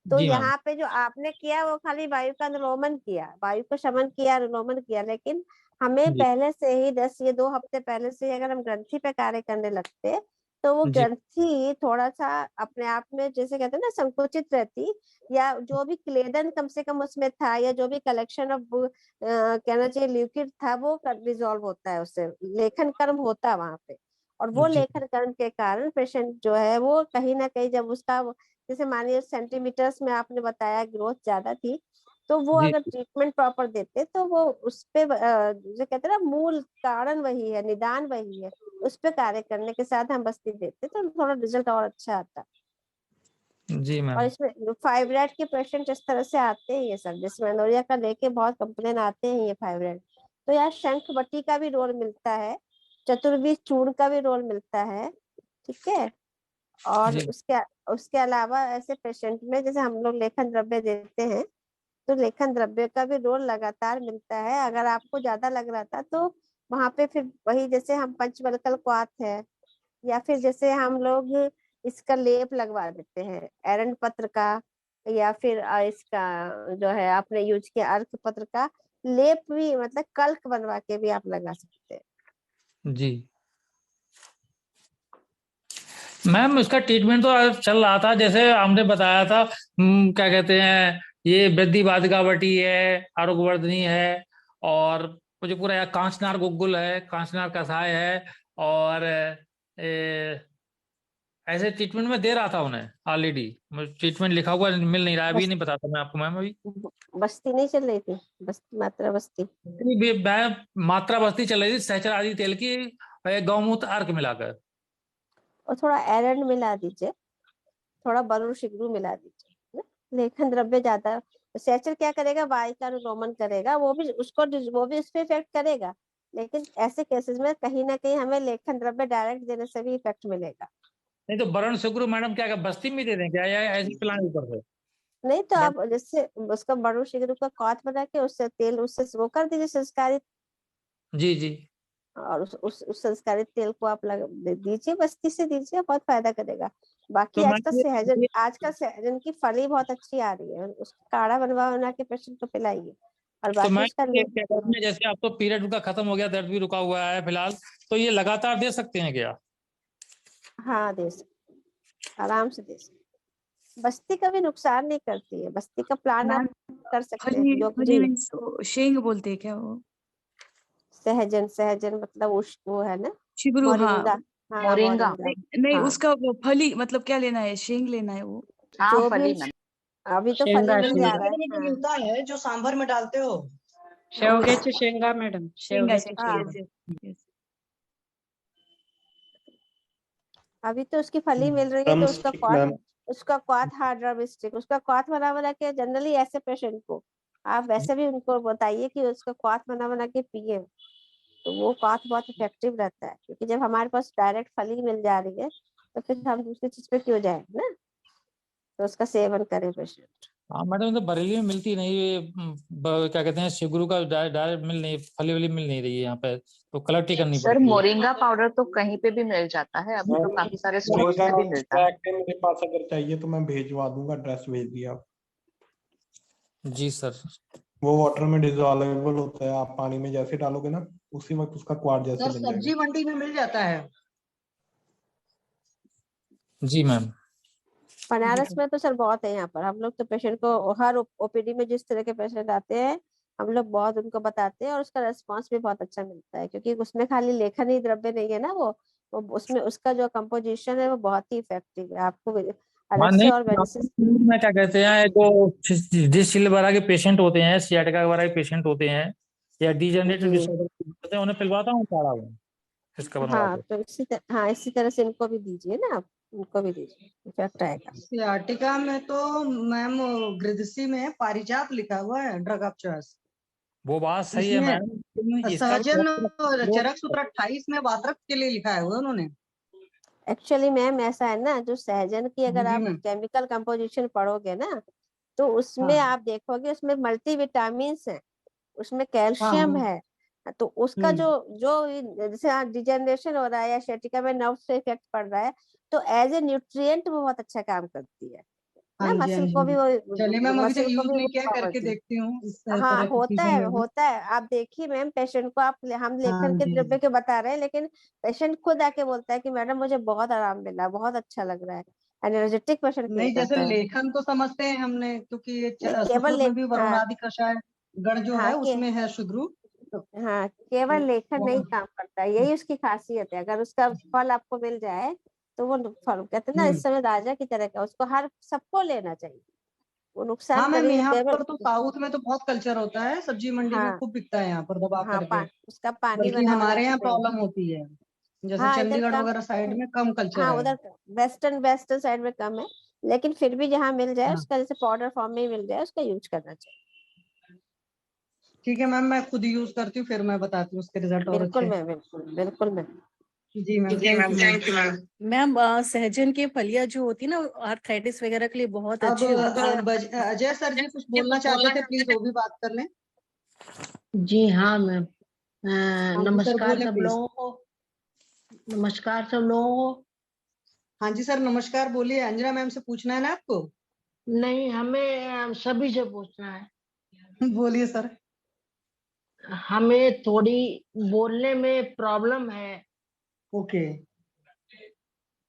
तो जी मैम। यहाँ पे जो आपने किया वो खाली वायु का अनुलोमन किया, वायु को शमन किया, अनुलोमन किया, लेकिन हमें जी पहले से ही 2 हफ्ते पहले से ही अगर हम ग्रंथि पे कार्य करने लगते तो वो जी ग्रंथि थोड़ा सा अपने आप में जैसे कहते हैं ना संकुचित रहती, या जो भी क्लेदन कम से कम उसमें था, या जो भी कलेक्शन ऑफ कहना चाहिए लिक्विड था वो डिजोल्व होता है, उससे लेखन कर्म होता है वहां पे। और वो जी लेखन कर्म के कारण पेशेंट जो है वो कहीं ना कहीं जब उसका जैसे मानिए सेंटीमीटर्स में आपने बताया ग्रोथ ज्यादा थी, तो वो जी अगर ट्रीटमेंट प्रॉपर देते तो वो उस पे जो कहते हैं ना मूल कारण वही है, निदान वही है, उस पे कार्य करने के साथ हम बस्ती देते तो थोड़ा रिजल्ट और अच्छा आता। जी और मैम। इसमें फाइब्राइड के पेशेंट इस तरह से आते हैं ये सब, जिसमें एनोरिया का लेके बहुत कंप्लेन आते हैं ये फाइब्राइड। तो यार शंख बट्टी का भी रोल मिलता है, चतुर्विध चूर्ण का भी रोल मिलता है, ठीक है। और जी उसके उसके अलावा ऐसे पेशेंट में जैसे हम लोग लेखन द्रव्य देते हैं, तो लेखन द्रव्य का भी रोल लगातार मिलता है। अगर आपको ज्यादा लग रहा था तो वहां पे फिर वही जैसे हम पंचवल्कल क्वाथ है, या फिर जैसे हम लोग इसका लेप लगवा देते हैं एरंड पत्र का, या फिर इसका जो है आपने यूज किया अर्क पत्र का लेप भी, मतलब कल्क बनवा के भी आप लगा सकते हैं। जी मैम, इसका ट्रीटमेंट तो चल रहा था जैसे हमने बताया था। क्या कहते हैं ये वृद्धि बाधिका बटी है, आरोग्यवर्धनी है, और वो जो पूरा कांचनार गुग्गुल है, कांचनार कसाय है, और ऐसे ट्रीटमेंट में दे रहा था उन्हें ऑलरेडी। ट्रीटमेंट लिखा हुआ मिल नहीं रहा है, अभी नहीं बताता मैं आपको मैम। अभी बस्ती नहीं चल रही थी, बस्ती मात्रा बस्ती मात्रा बस्ती चल रही थी, सहचर आदि तेल की गौमूत्र अर्क मिलाकर। और थोड़ा एरंड मिला दीजिए, थोड़ा बलूर शिगरू मिला दीजिए ना? लेखन द्रव्य ज्यादा, सहचर क्या करेगा, वायु का अनुलोमन करेगा, वो भी इस पे इफेक्ट करेगा, लेकिन ऐसे केसेस में कहीं ना कहीं हमें लेखन द्रव्य डायरेक्ट देने से भी इफेक्ट मिलेगा। नहीं तो वरुण शुक्र मैडम क्या बस्ती में दे दें क्या, या ऐसे प्लान ऊपर से? नहीं तो आप जैसे उसका बड़ू शिगरू का कॉथ बना के उससे तेल उससे वो कर दीजिए संस्कारित। जी जी। और उस संस्कारित तेल को आप दीजिए, बस्ती से दीजिए, बहुत फायदा करेगा। बाकी तो आज का सहजन की फली बहुत अच्छी आ रही है, उसका काढ़ा बनवा के पेशेंट को पिलाइए। और तो बाकी मैं उसका जैसे अब तो पीरियड उनका खत्म हो गया, दर्द भी रुका हुआ है फिलहाल, तो ये लगातार दे सकते हैं क्या? हाँ दे सकते, आराम से दे सकते। बस्ती का भी नुकसान नहीं करती है, बस्ती का प्लान आप कर सकते हैं। शेंग बोलते हैं क्या वो? सहजन मतलब वो है ना, शिगरू। हाँ मोरिंगा। नहीं उसका फली मतलब क्या लेना है, शेंग लेना है वो? जो भी अभी तो फली मिल जा रहा है, मिलता है जो सांभर में डालते हो। शेवग्याची शेंगा मॅडम, शेवग्याची शेंगा। अभी तो उसकी फली मिल रही है, तो उसका क्वाथ हार्ड ड्रम स्टिक, उसका क्वाथ बना के जनरली ऐसे पेशेंट को आप वैसे भी उनको बताइए कि उसका क्वाथ बना के पिए, तो वो क्वाथ बहुत इफेक्टिव रहता है। क्योंकि जब हमारे पास डायरेक्ट फली मिल जा रही है तो फिर हम दूसरी चीज पे क्यों जाए ना, तो उसका सेवन करे पेशेंट। हाँ मैडम, तो बरेली में मिलती नहीं, क्या कहते हैं, शिगरू का डायरेक्ट मिल नहीं, फली वली मिल नहीं रही है यहाँ पे, तो कलेक्ट ही करनी सर पड़ती है। मोरिंगा पाउडर तो कहीं पे भी मिल जाता है, अभी तो काफी सारे स्टोर्स में भी मिलता है। मेरे पास अगर चाहिए तो मैं भिजवा दूंगा, एड्रेस भेज दिया आप। जी सर। वो वाटर में डिसॉल्वेबल होता है, आप पानी में जैसे डालोगे ना उसी वक्त उसका क्वार्ट जैसे बन जाएगा। सब्जी मंडी में मिल जाता है। जी मैम। बनारस में तो सर बहुत है, यहाँ पर हम लोग तो पेशेंट को हर ओपीडी में जिस तरह के पेशेंट आते हैं हम लोग बहुत उनको बताते हैं, और उसका रेस्पॉन्स भी बहुत अच्छा मिलता है, क्योंकि उसमें खाली लेखन ही द्रव्य नहीं है ना, वो उसमें उसका जो कंपोजिशन है वो बहुत ही इफेक्टिव है। आपको अलग से और मेडिसिन मैं क्या कहते हैं, जो डिस्टिल वगैरह के पेशेंट होते हैं, सियाटिका वगैरह के पेशेंट होते हैं, या डिजेनरेटिव डिसऑर्डर होते हैं, उन्हें पिलवाता हूँ काढ़ा में इसका बनवा के। तो इसी तरह से इनको भी दीजिए ना, आप उनको भी दीजिए, इफेक्ट आएगा। सियाटिका में तो मैम गृदसी में पारिजात लिखा हुआ है, ड्रग ऑफ चॉइस। वो बात सही है मैम, सहजन और चरक सूत्र 28 में वातरक के लिए लिखा है उन्होंने। एक्चुअली मैम ऐसा है ना, जो सहजन की अगर आप केमिकल कंपोजिशन पढ़ोगे ना तो उसमें आप देखोगे उसमें मल्टीविटामिन है, उसमें कैल्शियम है, तो उसका जो जैसे डिजेनरेशन हो रहा है या शेटिका में नर्व से इफेक्ट पड़ रहा है, तो एज ए न्यूट्रिएंट वो बहुत अच्छा काम करती है ना, मसल को भी वो चलिए मैम, अभी तक यूज नहीं किया, वो करके देखती हूँ। हाँ होता है आप देखिए मैम, पेशेंट को आप हम लेखन के द्रव्य के बता रहे हैं, लेकिन पेशेंट खुद आके बोलता है कि मैडम मुझे बहुत आराम मिला, बहुत अच्छा लग रहा है, एनर्जेटिक पेशेंट नहीं जैसे लेखन तो समझते हैं हमने, क्योंकि केवल में भी वरुणादि कषाय गण जो है उसमें है शिग्रू। हाँ केवल लेखन नहीं काम करता, यही उसकी खासियत है। अगर उसका फल आपको मिल जाए तो वो फल कहते हैं ना इस समय राजा की तरह का, उसको सबको लेना चाहिए, वो नुकसान हाँ मैम, यहाँ पर तो साउथ में तो बहुत कल्चर होता है, सब्जी मंडी में खूब बिकता है यहाँ पर दबा करके। उसका पानी बल्कि हमारे यहाँ प्रॉब्लम होती है, जैसे चंडीगढ़ वगैरह साइड में कम कल्चर है। उधर वेस्टर्न साइड में कम है, लेकिन फिर भी जहाँ मिल जाए उसका जैसे पाउडर फॉर्म में मिल जाए उसका यूज करना चाहिए। ठीक है मैम, मैं खुद यूज करती हूँ, फिर मैं बताती हूँ उसके रिजल्ट। और बिल्कुल मैम, बिल्कुल मैम। जी ma'am, thank you ma'am. Ma'am सहजन की फलियां जो होती है ना आर्थराइटिस वगैरह के लिए बहुत अच्छी होती है। अब अजय सर जी कुछ बोलना चाहते थे, प्लीज वो भी बात कर लें। जी हाँ मैम, नमस्कार सब लोगों को। नमस्कार सब लोगों को। हाँ जी सर नमस्कार, बोलिए। अंजना मैम से पूछना है ना आपको? नहीं, हमें सभी से पूछना है। बोलिए सर। हमें थोड़ी बोलने में प्रॉब्लम है। ओके।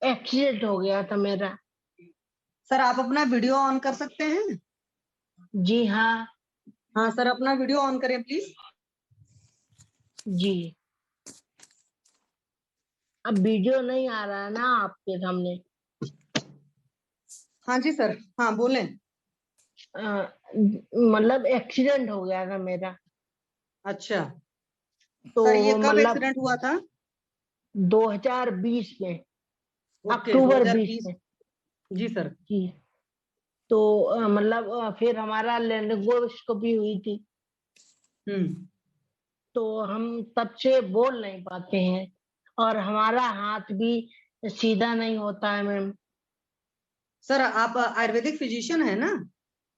एक्सीडेंट हो गया था मेरा। सर आप अपना वीडियो ऑन कर सकते हैं? जी हाँ। हाँ सर, अपना वीडियो ऑन करें प्लीज। जी अब वीडियो नहीं आ रहा है ना आपके सामने। हाँ जी सर, हाँ बोलें। मतलब एक्सीडेंट हो गया था मेरा। अच्छा, तो सर ये वो कब मतलब एक्सीडेंट हुआ था? 2020 में, ओके, अक्टूबर 20 2020। में। जी सर। जी तो मतलब फिर हमारा लेंडोस्कोपी हुई थी। तो हम तब से बोल नहीं पाते हैं और हमारा हाथ भी सीधा नहीं होता है मैम। सर आप आयुर्वेदिक फिजिशियन है ना?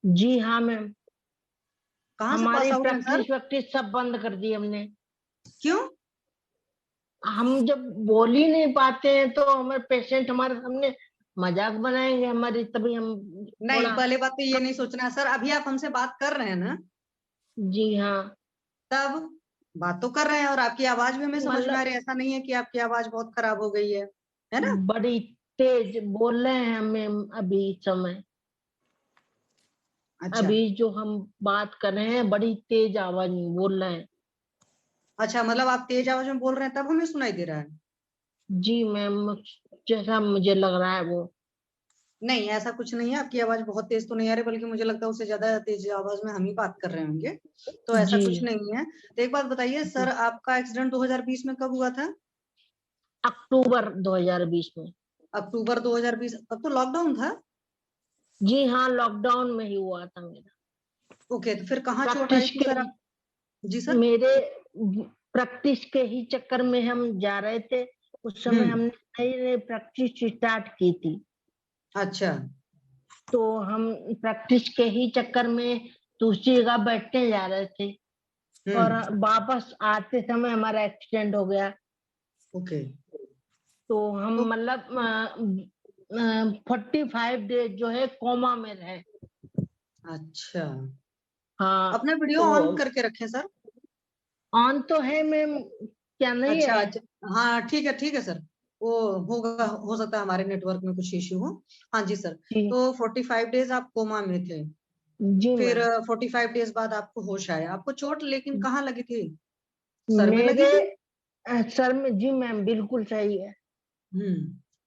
जी हाँ मैम। कहाँ से पास हमारी आउट हैं सर? प्रैक्टिस सब बंद कर दी हमने। क्यों? हम जब बोल ही नहीं पाते हैं तो हमारे पेशेंट हमारे सामने मजाक बनाएंगे हमारी, तभी हम नहीं, थोड़ा। पहले बात तो ये नहीं सोचना है सर। अभी आप हमसे बात कर रहे हैं ना? जी हाँ। तब बात तो कर रहे हैं और आपकी आवाज भी हमें समझ में आ रही है। ऐसा नहीं है कि आपकी आवाज बहुत खराब हो गई है ना? बड़ी तेज बोल रहे हैं मैम अभी समय। अच्छा अभी जो हम बात कर रहे हैं बड़ी तेज आवाज में बोल रहे हैं। अच्छा, मतलब आप तेज आवाज में बोल रहे हैं तब हमें सुनाई दे रहा है? जी मैम, जैसा मुझे लग रहा है वो। नहीं, ऐसा कुछ नहीं है। आपकी आवाज बहुत तेज तो नहीं आ रही, बल्कि मुझे लगता है उससे ज्यादा तेज आवाज में हम ही बात कर रहे होंगे। तो ऐसा कुछ जी नहीं है। तो एक बात बताइए सर, आपका एक्सीडेंट 2020 में कब हुआ था? अक्टूबर 2020 में। अक्टूबर 2020, तब तो लॉकडाउन था। जी हाँ, लॉकडाउन में ही हुआ था मेरा। ओके, तो फिर कहाँ चोट आई प्रैक्टिस थी के सर? जी सर। मेरे प्रैक्टिस के ही चक्कर में हम जा रहे थे। उस समय हमने नई नई प्रैक्टिस स्टार्ट की थी। अच्छा। तो हम प्रैक्टिस के ही चक्कर में दूसरी जगह बैठने जा रहे थे और वापस आते समय हमारा एक्सीडेंट हो गया। ओके। तो हम मतलब 45 डेज जो है कोमा में रहे। अच्छा, हाँ अपना वीडियो तो ऑन करके रखें सर। ऑन तो है मैम, क्या नहीं अच्छा है? अच्छा, हाँ ठीक है सर। वो होगा, हो सकता है हमारे नेटवर्क में कुछ इश्यू हो। हाँ जी सर। तो 45 डेज आप कोमा में थे। जी फिर मैम। 45 डेज बाद आपको होश आया। आपको चोट लेकिन कहाँ लगी थी? सर में लगी मेरे थी? सर में, जी मैम बिल्कुल सही है।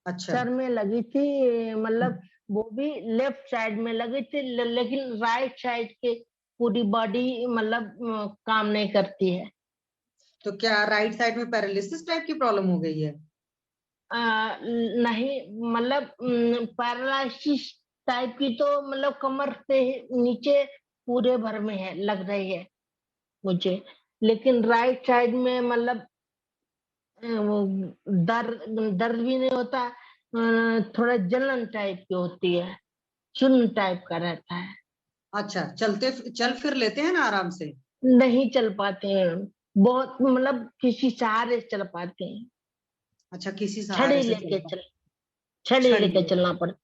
अच्छा सर में लगी थी, मतलब वो भी लेफ्ट साइड में लगी थी, लेकिन राइट साइड के पूरी बॉडी मतलब काम नहीं करती है। तो क्या राइट साइड में पैरालिसिस टाइप की प्रॉब्लम हो गई है? नहीं, मतलब पैरालिसिस टाइप की तो मतलब कमर से नीचे पूरे भर में है, लग रही है मुझे। लेकिन राइट साइड में मतलब वो दर्द भी नहीं होता, थोड़ा जलन टाइप की होती है, सुन्न टाइप का रहता है। अच्छा, चल फिर लेते हैं ना आराम से? नहीं चल पाते हैं, बहुत मतलब किसी सहारे चल पाते हैं। अच्छा, किसी सहारे छड़ी से लेके चलता? चल छड़ी छड़ी लेके चलना पड़ता।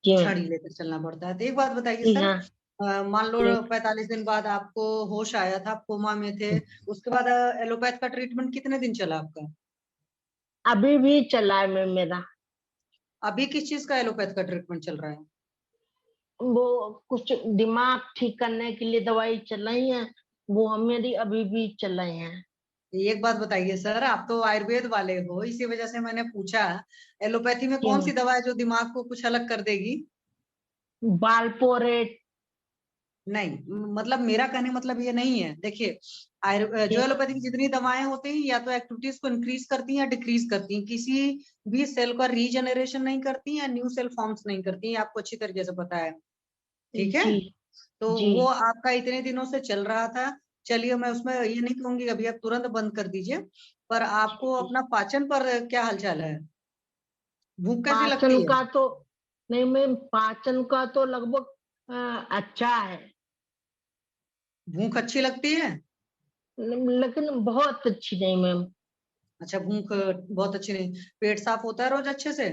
जी मैम। छड़ी लेकर चलना पड़ता है। तो एक बात बताइए जी सर, हाँ। मान लो जी 45 दिन बाद आपको होश आया था, आप कोमा में थे। उसके बाद एलोपैथ का ट्रीटमेंट कितने दिन चला आपका? अभी भी चला है मैम मेरा। अभी किस चीज का एलोपैथ का ट्रीटमेंट चल रहा है? वो कुछ दिमाग ठीक करने के लिए दवाई चल रही है, वो मेरी अभी भी चल रही है। एक बात बताइए सर, आप तो आयुर्वेद वाले हो, इसी वजह से मैंने पूछा। एलोपैथी में कौन सी दवा है जो दिमाग को कुछ अलग कर देगी? बालपोरेट। नहीं, मतलब मेरा कहने मतलब ये नहीं है। देखिए, जो एलोपैथी की जितनी दवाएं होती हैं, या तो एक्टिविटीज को इंक्रीज करती हैं या डिक्रीज करती हैं। किसी भी सेल का रीजनरेशन नहीं करती या न्यू सेल फॉर्म्स नहीं करती हैं। आपको अच्छी तरीके से पता है, ठीक है? जी तो जी वो आपका इतने दिनों से चल रहा था। चलिए, मैं उसमें ये नहीं कहूंगी अभी आप तुरंत बंद कर दीजिए। पर आपको अपना पाचन पर क्या हालचाल है? भूख कैसी लगती पाचन है? का तो नहीं मैम, पाचन का तो लगभग अच्छा है। भूख अच्छी लगती है? लेकिन बहुत अच्छी नहीं मैम। अच्छा, भूख बहुत अच्छी नहीं। पेट साफ होता है रोज अच्छे से?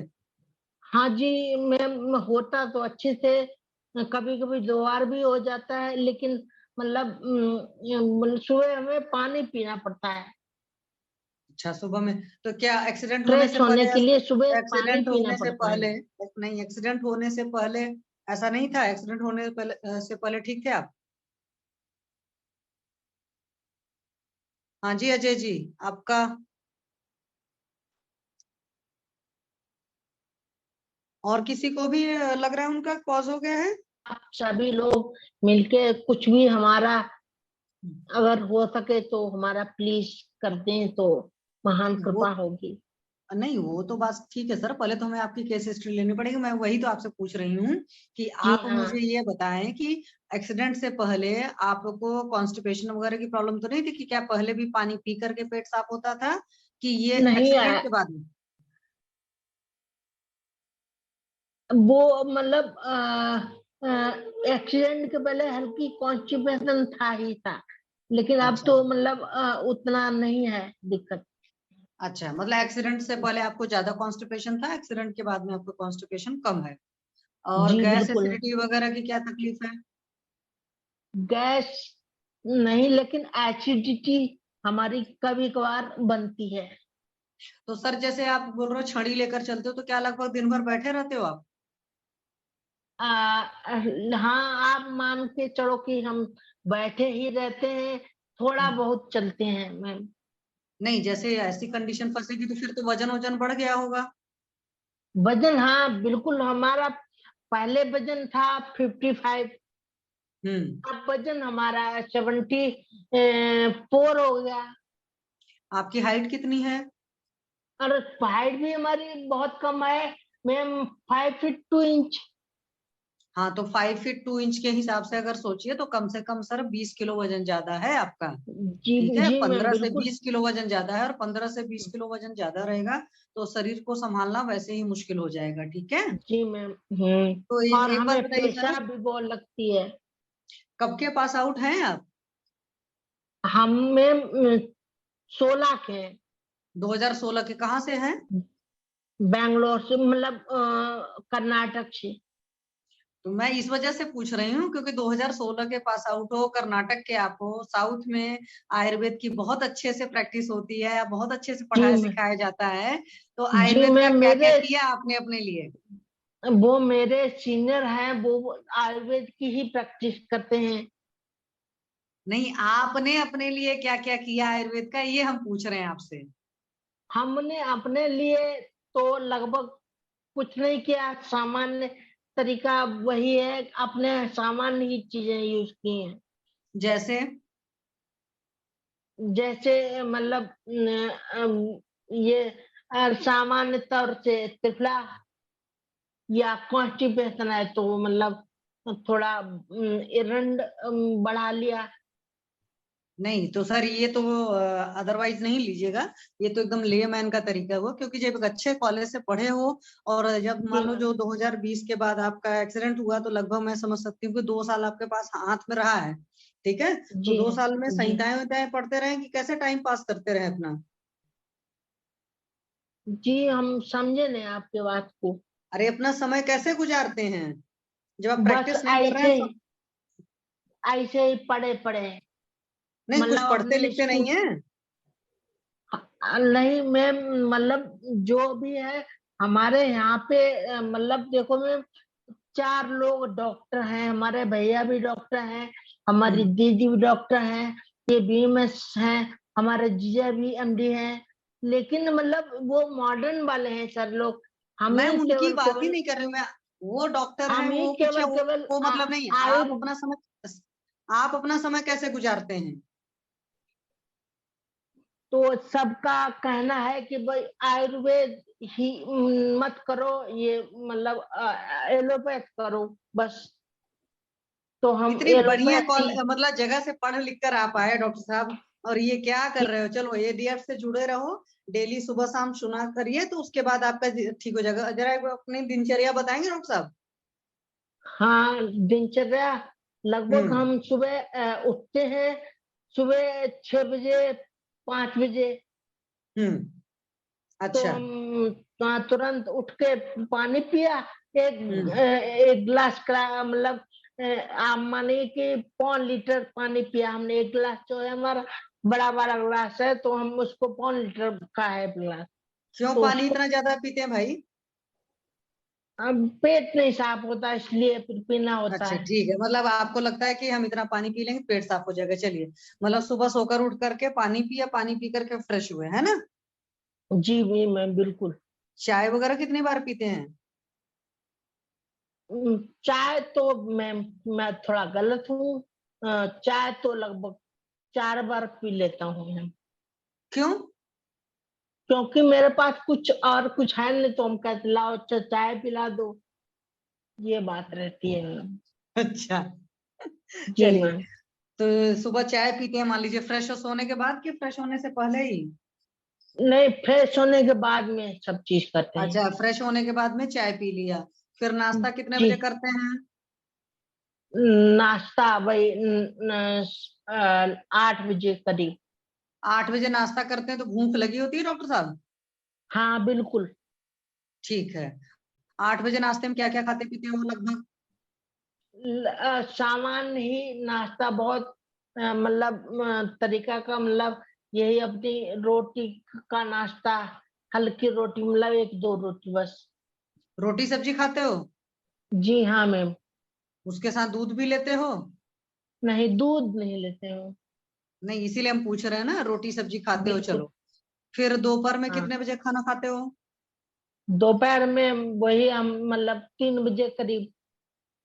हाँ जी मैम, होता तो अच्छे से, कभी कभी 2 बार भी हो जाता है, लेकिन मतलब सुबह हमें पानी पीना पड़ता है। अच्छा, सुबह में? तो क्या एक्सीडेंट होने फ्रेश से होने पहले? के लिए सुबह पानी एक्सीडेंट पीना होने से पड़ता है। पहले? नहीं, एक्सीडेंट होने से पहले ऐसा नहीं था? एक्सीडेंट होने से पहले ठीक थे आप? हाँ जी अजय जी, आपका। और किसी को भी लग रहा है उनका कॉज हो गया है? आप सभी लोग मिलके कुछ भी हमारा अगर हो सके तो हमारा प्लीज कर दें तो महान वो कृपा होगी। नहीं, वो तो बात ठीक है सर, पहले तो हमें आपकी केस हिस्ट्री लेनी पड़ेगी। मैं वही तो आपसे पूछ रही हूँ कि जी आप हाँ। मुझे ये बताएं कि एक्सीडेंट से पहले आपको कॉन्स्टिपेशन वगैरह की प्रॉब्लम तो नहीं थी? कि क्या पहले भी पानी पी करके पेट साफ होता था कि ये नहीं एक्सीडेंट के बाद में? वो मतलब एक्सीडेंट के पहले हल्की कॉन्स्टिपेशन था ही था, लेकिन अब अच्छा तो मतलब उतना नहीं है दिक्कत। अच्छा, मतलब एक्सीडेंट से पहले आपको ज्यादा कॉन्स्टिपेशन था, एक्सीडेंट के बाद में आपको कॉन्स्टिपेशन कम है। और जी गैस बिल्कुल। एसिडिटी वगैरह की क्या तकलीफ है? गैस नहीं, लेकिन एसिडिटी हमारी कभी कभार बनती है। तो सर जैसे आप बोल रहे हो छड़ी लेकर चलते हो, तो क्या लगभग दिन भर बैठे रहते हो आप? हाँ, आप मान के चलो कि हम बैठे ही रहते हैं, थोड़ा बहुत चलते हैं मैम। नहीं, जैसे ऐसी कंडीशन फंसेगी तो फिर तो वजन वजन बढ़ गया होगा। वजन, हाँ बिल्कुल, हमारा पहले वजन था 55, अब वजन हमारा 74 हो गया। आपकी हाइट कितनी है? और हाइट भी हमारी बहुत कम है मैम, 5 फीट 2 इंच। हाँ, तो 5 फीट 2 इंच के हिसाब से अगर सोचिए तो कम से कम सर 20 किलो वजन ज्यादा है आपका। जी ठीक है, जी मैम 15 से बिल्कुल। 20 किलो वजन ज्यादा है, और 15 से 20 किलो वजन ज्यादा रहेगा तो शरीर को संभालना वैसे ही मुश्किल हो जाएगा। ठीक है, जी मैम। तो और एक बात हमें बताइए सर, पेशाब भी बहुत लगती है। कब के पास आउट हैं आप? हम मैम 16 के हैं। 2016 के कहाँ से हैं? बैंगलोर से, मतलब कर्नाटक से। तो मैं इस वजह से पूछ रही हूँ क्योंकि 2016 के पास आउट हो, कर्नाटक के आप हो, साउथ में आयुर्वेद की बहुत अच्छे से प्रैक्टिस होती है, बहुत अच्छे से जी पढ़ाया मैम। सिखाया जाता है। तो जी आयुर्वेद का मैम, क्या क्या किया आपने अपने लिए? वो मेरे सीनियर हैं, वो आयुर्वेद की ही प्रैक्टिस करते हैं। नहीं, आपने अपने लिए क्या क्या किया आयुर्वेद का, ये हम पूछ रहे हैं आपसे। हमने अपने लिए तो लगभग कुछ नहीं किया, सामान्य तरीका वही है, अपने सामान्य ही चीजें यूज की हैं। जैसे जैसे मतलब ये सामान्य तौर से त्रिफला या कॉन्स्टिपेशन है तो मतलब थोड़ा एरंड बढ़ा लिया। नहीं, तो सर ये तो अदरवाइज नहीं लीजिएगा, ये तो एकदम लेमैन का तरीका हुआ। क्योंकि जब एक अच्छे कॉलेज से पढ़े हो और जब मान लो जो 2020 के बाद आपका एक्सीडेंट हुआ, तो लगभग मैं समझ सकती हूँ कि 2 साल आपके पास हाथ में रहा है। ठीक है, तो जी 2 साल में जी संहिताएं विहिताएं पढ़ते रहे कि कैसे टाइम पास करते रहे अपना? जी, हम समझे नहीं आपके बात को। अरे अपना समय कैसे गुजारते हैं जब आप बस प्रैक्टिस नहीं कर रहे ऐसे हैं ही, तो? ऐसे ही पढ़े पढ़े, नहीं, कुछ मतलब पढ़ते अपने लिखते स्कूल। नहीं है? नहीं मैम, मतलब जो भी है हमारे यहाँ पे मतलब देखो मैम, 4 लोग डॉक्टर हैं, हमारे भैया भी डॉक्टर हैं, हमारी दीदी भी डॉक्टर हैं, ये बीएमएस हैं, हमारे जीजा भी एमडी हैं। लेकिन मतलब वो मॉडर्न वाले हैं सर लोग, हम मैं ही उनकी केवल बात ही केवल नहीं कर रही हूँ। मैं वो डॉक्टर है, हम ही वो कुछ है, केवल केवल वो मतलब नहीं। आप अपना समय कैसे गुजारते हैं? तो सबका कहना है कि भाई आयुर्वेद ही मत करो, ये मतलब एलोपैथ करो बस। तो हम इतनी बढ़िया एलोपैथी। मतलब जगह से पढ़ लिख कर आप आए डॉक्टर साहब, और ये क्या कर रहे हो? चलो एडीएफ से जुड़े रहो, डेली सुबह शाम सुना करिए, तो उसके बाद आपका ठीक हो जाएगा। जरा एक बार अपनी दिनचर्या बताएंगे डॉक्टर साहब? हाँ, दिनचर्या लगभग हम सुबह उठते हैं, सुबह 6 बजे 5 बजे। तो अच्छा। हम तुरंत उठ के पानी पिया, एक गिलास का मतलब आप मानिए कि 5 लीटर पानी पिया हमने। एक गिलास जो है हमारा बड़ा बड़ा गिलास है, तो हम उसको 5 लीटर का है गिलास। क्यों तो पानी उसको इतना ज्यादा पीते हैं भाई? अब पेट नहीं साफ होता इसलिए फिर पीना होता अच्छा है। ठीक है, मतलब आपको लगता है कि हम इतना पानी पी लेंगे पेट साफ हो जाएगा। चलिए, मतलब सुबह सोकर उठ करके पानी पिया, पानी पी करके फ्रेश हुए, है ना? जी भी मैम बिल्कुल। चाय वगैरह कितनी बार पीते हैं? चाय तो मैं थोड़ा गलत हूँ। चाय तो लगभग 4 बार पी लेता हूँ मैम। क्यों? क्योंकि मेरे पास कुछ है नहीं तो हम कहते लाओ चाय पिला दो, ये बात रहती है मैम। अच्छा जी चलिए, मैम। तो सुबह चाय पीते हैं मान लीजिए फ्रेश होने के बाद कि फ्रेश होने से पहले ही? नहीं, फ्रेश होने के बाद में सब चीज करते हैं। अच्छा, फ्रेश होने के बाद में चाय पी लिया, फिर नाश्ता कितने जी। बजे करते हैं? नाश्ता वही 8 बजे करीब। 8 बजे नाश्ता करते हैं तो भूख लगी होती है डॉक्टर साहब? हाँ बिल्कुल। ठीक है, 8 बजे नाश्ते में क्या क्या खाते पीते हो लगभग? सामान्य ही नाश्ता, बहुत मतलब तरीका का, मतलब यही अपनी रोटी का नाश्ता, हल्की रोटी, मतलब 1-2 रोटी बस। रोटी सब्जी खाते हो? जी हाँ मैम। उसके साथ दूध भी लेते हो? नहीं, दूध नहीं लेते हो। नहीं, इसीलिए हम पूछ रहे हैं ना, रोटी सब्जी खाते हो। बिल्कुल। चलो, फिर दोपहर में हाँ, कितने बजे खाना खाते हो? दोपहर में वही हम मतलब 3 बजे करीब।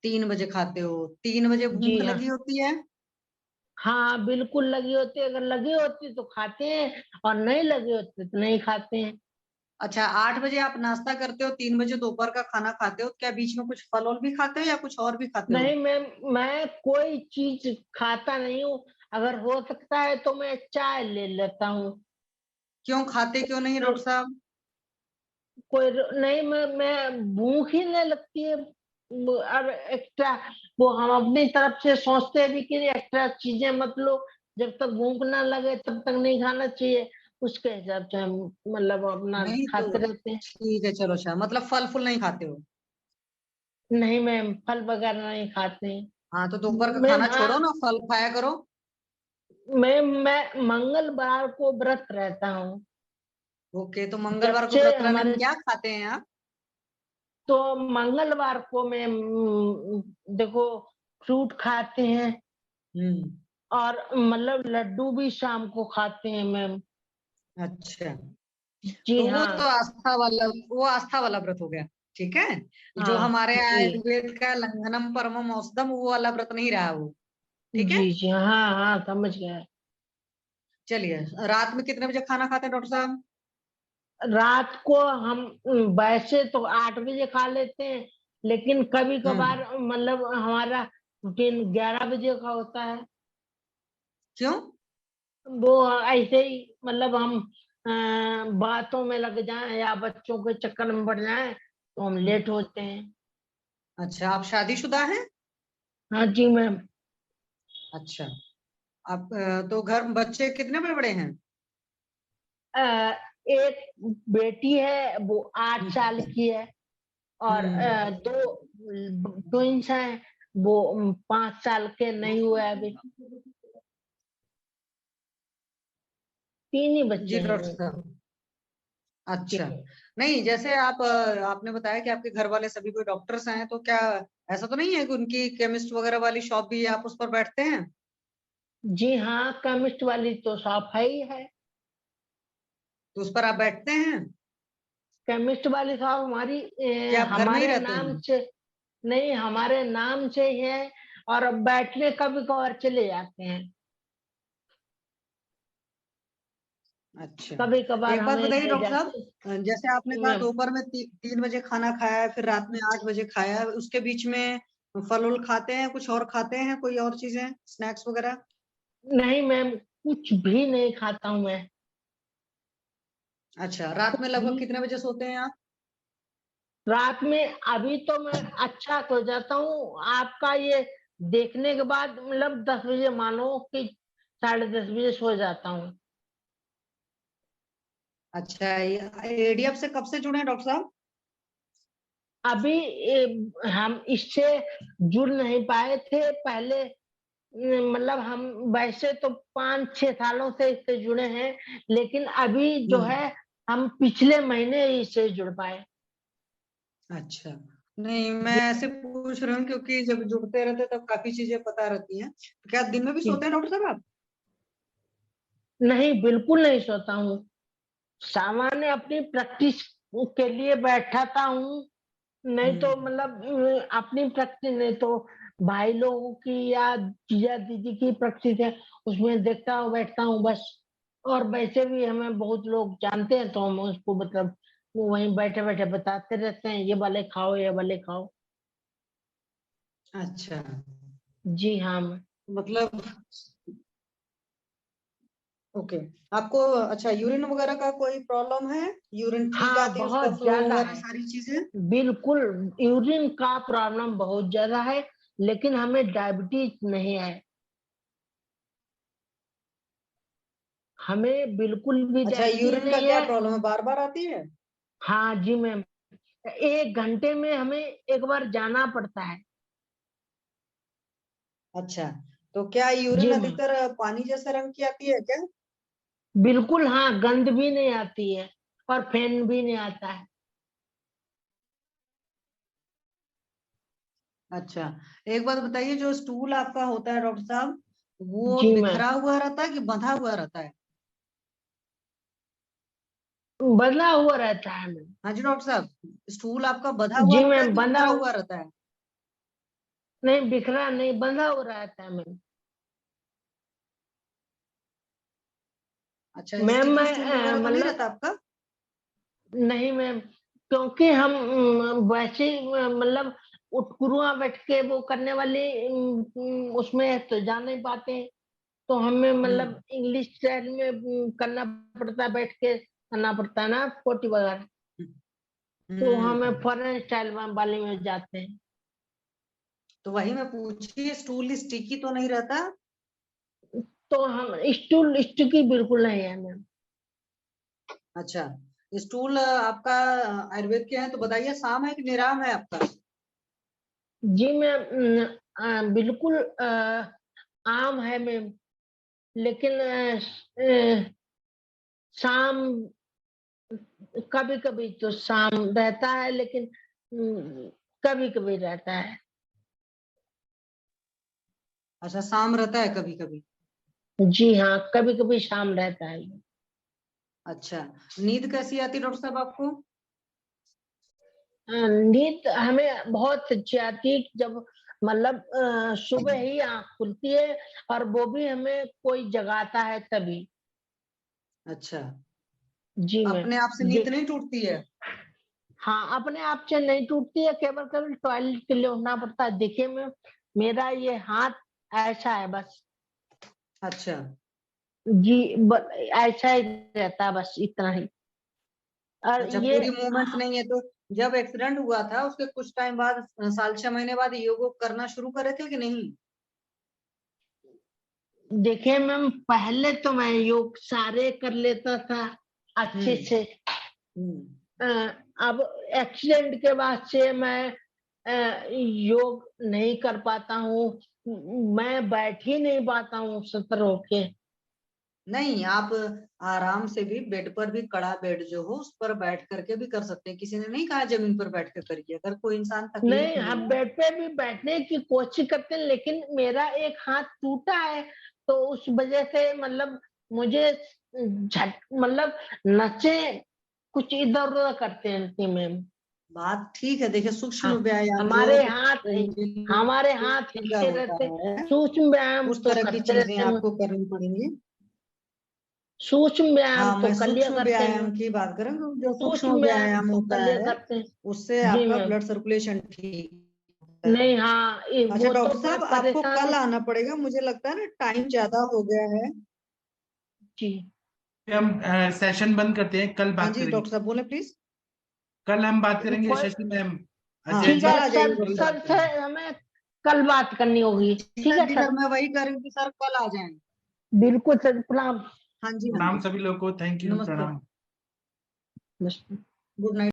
3 बजे खाते हो? 3 बजे जी भूख हाँ। लगी होती है? हाँ बिल्कुल लगी होती है, अगर लगी होती तो खाते हैं और नहीं लगी होती तो नहीं खाते हैं। अच्छा, 8 बजे आप नाश्ता करते हो, 3 बजे दोपहर का खाना खाते हो, क्या बीच में कुछ फल वल भी खाते हो या कुछ और भी खाते हो? नहीं मैं कोई चीज खाता नहीं हूँ। अगर हो सकता है तो मैं चाय ले लेता हूँ। क्यों खाते क्यों नहीं डॉक्टर साहब? नहीं, मैं भूख ही नहीं लगती है। और एक्स्ट्रा वो हम अपनी तरफ से सोचते हैं भी कि एक्स्ट्रा चीजें मत लो, जब तक भूख ना लगे तब तक नहीं खाना चाहिए। उसके हिसाब से हम मतलब अपना नहीं खाते तो रहते हैं। ठीक है, चलो अच्छा, मतलब फल फूल नहीं खाते हो? नहीं मैम, फल वगैरह नहीं खाते हैं। हाँ, तो दोपहर का मैम खाना हाँ, छोड़ो ना, फल खाया करो। मैं मंगलवार को व्रत रहता हूँ। ओके, तो मंगलवार जब को से व्रत रहने में हमारे, क्या खाते हैं आप? तो मंगलवार को मैं देखो फ्रूट खाते हैं हम्म। और मतलब लड्डू भी शाम को खाते हैं मैम। अच्छा, जी तो वो हाँ। तो आस्था वाला व्रत हो गया। ठीक है, जो हाँ हमारे जी। आयुर्वेद का लंघनम परमम औषधम, वो वाला व्रत नहीं रहा वो। ठीक है, जी जी हाँ हाँ समझ गया। चलिए, रात में कितने बजे खाना खाते हैं डॉक्टर साहब? रात को हम वैसे तो 8 बजे खा लेते हैं, लेकिन कभी कभार हम्म। मतलब हमारा दिन 11 बजे का होता है। क्यों? वो ऐसे ही, मतलब हम बातों में लग जाएं या बच्चों के चक्कर में पड़ जाएं तो हम लेट होते हैं। अच्छा, आप शादीशुदा हैं? हाँ जी मैम। अच्छा, आप तो घर बच्चे कितने बड़े बड़े हैं? अ, एक बेटी है, वो 8 साल की है, और हम्म। 2 ट्विंस हैं, वो 5 साल के नहीं हुए अभी। 3 ही बच्चे जी हैं डॉक्टर मेरे। साहब। जी। अच्छा, नहीं जैसे आपने बताया कि आपके घर वाले सभी कोई डॉक्टर्स हैं, तो क्या ऐसा तो नहीं है कि उनकी केमिस्ट वगैरह वाली शॉप भी है, आप उस पर बैठते हैं? जी हाँ, केमिस्ट वाली तो शॉप है ही है। तो उस पर आप बैठते हैं? केमिस्ट वाली शॉप हमारी क्या आप घर में ही हमारे रहते नाम हैं? से, नहीं हमारे नाम से ही है, और अब बैठने कभी कभार चले जाते हैं। अच्छा, कभी कभार एक बात हमें बताइए ले डॉक्टर जाते साहब, जैसे आपने कहा मैम। दोपहर में 3 बजे खाना खाया है, फिर रात में 8 बजे खाया है, उसके बीच में फल उल खाते हैं, कुछ और खाते हैं, कोई और चीजें, स्नैक्स वगैरह? नहीं मैम, कुछ भी नहीं खाता हूँ मैं। अच्छा, रात में कुछ भी। लगभग कितने बजे सोते हैं आप? रात में अभी तो मैं अच्छा सो जाता हूँ, आपका ये देखने के बाद मतलब 10 बजे मानो कि 10:30 बजे सो जाता हूँ। अच्छा, एडीएफ से कब से जुड़े हैं डॉक्टर साहब? अभी हम इससे जुड़ नहीं पाए थे पहले। मतलब हम वैसे तो 5-6 सालों से इससे जुड़े हैं, लेकिन अभी जो हम्म। है हम पिछले महीने ही इससे जुड़ पाए। अच्छा, नहीं, मैं ऐसे पूछ रही हूँ क्योंकि जब जुड़ते रहते तब काफी चीजें पता रहती हैं। तो क्या दिन में भी सोते हैं डॉक्टर साहब आप? नहीं, बिल्कुल नहीं सोता हूँ। सामान्य अपनी प्रैक्टिस के लिए बैठाता हूँ, नहीं तो मतलब अपनी प्रैक्टिस, नहीं तो भाई लोगों की या जीजा दीदी की प्रैक्टिस है, उसमें देखता हूँ, बैठता हूँ बस। और वैसे भी हमें बहुत लोग जानते हैं, तो हम उसको मतलब वो वहीं बैठे बैठे बताते रहते हैं, ये वाले खाओ, ये वाले खाओ। अच्छा, जी हाँ। मतलब ओके। आपको अच्छा यूरिन वगैरह का कोई प्रॉब्लम है? यूरिन ठीक हाँ, आती है, उसका बहुत फ्लो ज्यादा वगैरह है। सारी चीजें? बिल्कुल, यूरिन का प्रॉब्लम बहुत ज्यादा है, लेकिन हमें डायबिटीज नहीं है। हमें बिल्कुल भी अच्छा, डायबिटीज यूरिन का नहीं क्या है। प्रॉब्लम है, बार बार आती है? हाँ जी मैम, 1 घंटे में हमें एक बार जाना पड़ता है। अच्छा, तो क्या यूरिन जी मैम, अधिकतर पानी जैसे रंग की आती है क्या? बिल्कुल हाँ, गंध भी नहीं आती है और फैन भी नहीं आता है। अच्छा, एक बात बताइए, जो स्टूल आपका होता है डॉक्टर साहब, वो जी मैम, बिखरा हुआ रहता है कि बंधा हुआ रहता है? बंधा हुआ रहता है मैम। हाँ जी डॉक्टर साहब, स्टूल आपका बंधा हुआ जी रहता है मैम, कि बिखरा हुआ रहता है? नहीं, बिखरा नहीं, बंधा हुआ रहता है मैम। अच्छा, मैम स्टिकी मैं स्टूल वगैरह तो नहीं मतलब रहता आपका? नहीं मैम, क्योंकि हम वैसे ही, मतलब उठकुरुआ बैठ के वो करने वाले उसमें तो जा नहीं पाते, तो हमें मतलब इंग्लिश स्टाइल में करना पड़ता है, बैठ के करना पड़ता है ना पोटी वगैरह, तो हमें फॉरेन स्टाइल वाले में जाते हैं। तो वही मैं पूछी, स्टूल स्टिकी तो नहीं रहता? तो हम स्टूल स्टिकी बिल्कुल नहीं है मैम। अच्छा, स्टूल आपका आयुर्वेद के हैं तो बताइए, साम है कि निराम है आपका? जी मैम, बिल्कुल आम है मैम, लेकिन शाम कभी कभी तो शाम रहता है, लेकिन कभी कभी रहता है। अच्छा, शाम रहता है कभी कभी? जी हाँ, कभी कभी शाम रहता है। अच्छा, नींद कैसी आती है डॉक्टर साहब आपको? नींद हमें बहुत अच्छी आती है, जब मतलब सुबह ही आँख खुलती है, और वो भी हमें कोई जगाता है तभी। अच्छा, जी मैम। अपने आप से नींद नहीं टूटती है? हाँ, अपने आप से नहीं टूटती है, केवल केवल टॉयलेट के लिए उठना पड़ता है। देखिए मैम, मेरा ये हाथ ऐसा है बस। अच्छा, जी, ऐसा ही रहता है, बस इतना ही। और अच्छा, ये पूरी मूवमेंट्स नहीं है तो जब एक्सीडेंट हुआ था उसके कुछ टाइम बाद, 6 महीने बाद योग करना शुरू करे थे कि नहीं? देखिए मैम, पहले तो मैं योग सारे कर लेता था अच्छे से। अब एक्सीडेंट के बाद से मैं योग नहीं कर पाता हूँ, मैं बैठ ही नहीं पाता हूँ सतर होके। नहीं, आप आराम से भी बेड पर भी, कड़ा बेड जो हो उस पर बैठ करके भी कर सकते हैं। किसी ने नहीं कहा जमीन पर बैठ कर करिए। अगर कोई इंसान तकलीफ नहीं, में हम है। बेड पे भी बैठने की कोशिश करते हैं, लेकिन मेरा एक हाथ टूटा है, तो उस वजह से मतलब मुझे मतलब नसें कुछ इधर उधर करते हैं मैम। बात ठीक है, देखिए सूक्ष्म हाँ, व्यायाम जो हमारे हाथ का हिलते होता रहते, है, सूक्ष्म व्यायाम उस तो तरह की करते चीजें रहते हैं। आपको करनी पड़ेंगी। सूक्ष्म व्यायाम हाँ, तो मैं कर लिया सूक्ष्म करते हैं। व्यायाम की बात करूँ, जो सूक्ष्म सूक्ष्म व्यायाम व्यायाम तो कर होता लिया है करते हैं। उससे जी आपका मैम। ब्लड सर्कुलेशन ठीक होता है। नहीं, हाँ, अच्छा वो तो डॉक्टर मैं साहब, आपको परेशान कल हूँ। आना पड़ेगा, मुझे लगता है ना टाइम ज्यादा हो गया है। जी, हम सेशन बंद करते हैं, कल हाँ बात जी करेंगे। डॉक्टर साहब बोले प्लीज। कल हम बात करेंगे कोई शशि मैम। हाँ, ठीक कल है आ सर, जाइए सर से हमें कल बात करनी होगी। ठीक है जी सर, सर, मैं वही करूँगी सर, कल आ जाएं। बिल्कुल सर, प्रणाम। हाँ जी, हाँ प्रणाम जी, सभी लोगों को, थैंक यू, नमस्ते, प्रणाम। नमस्ते। Good night.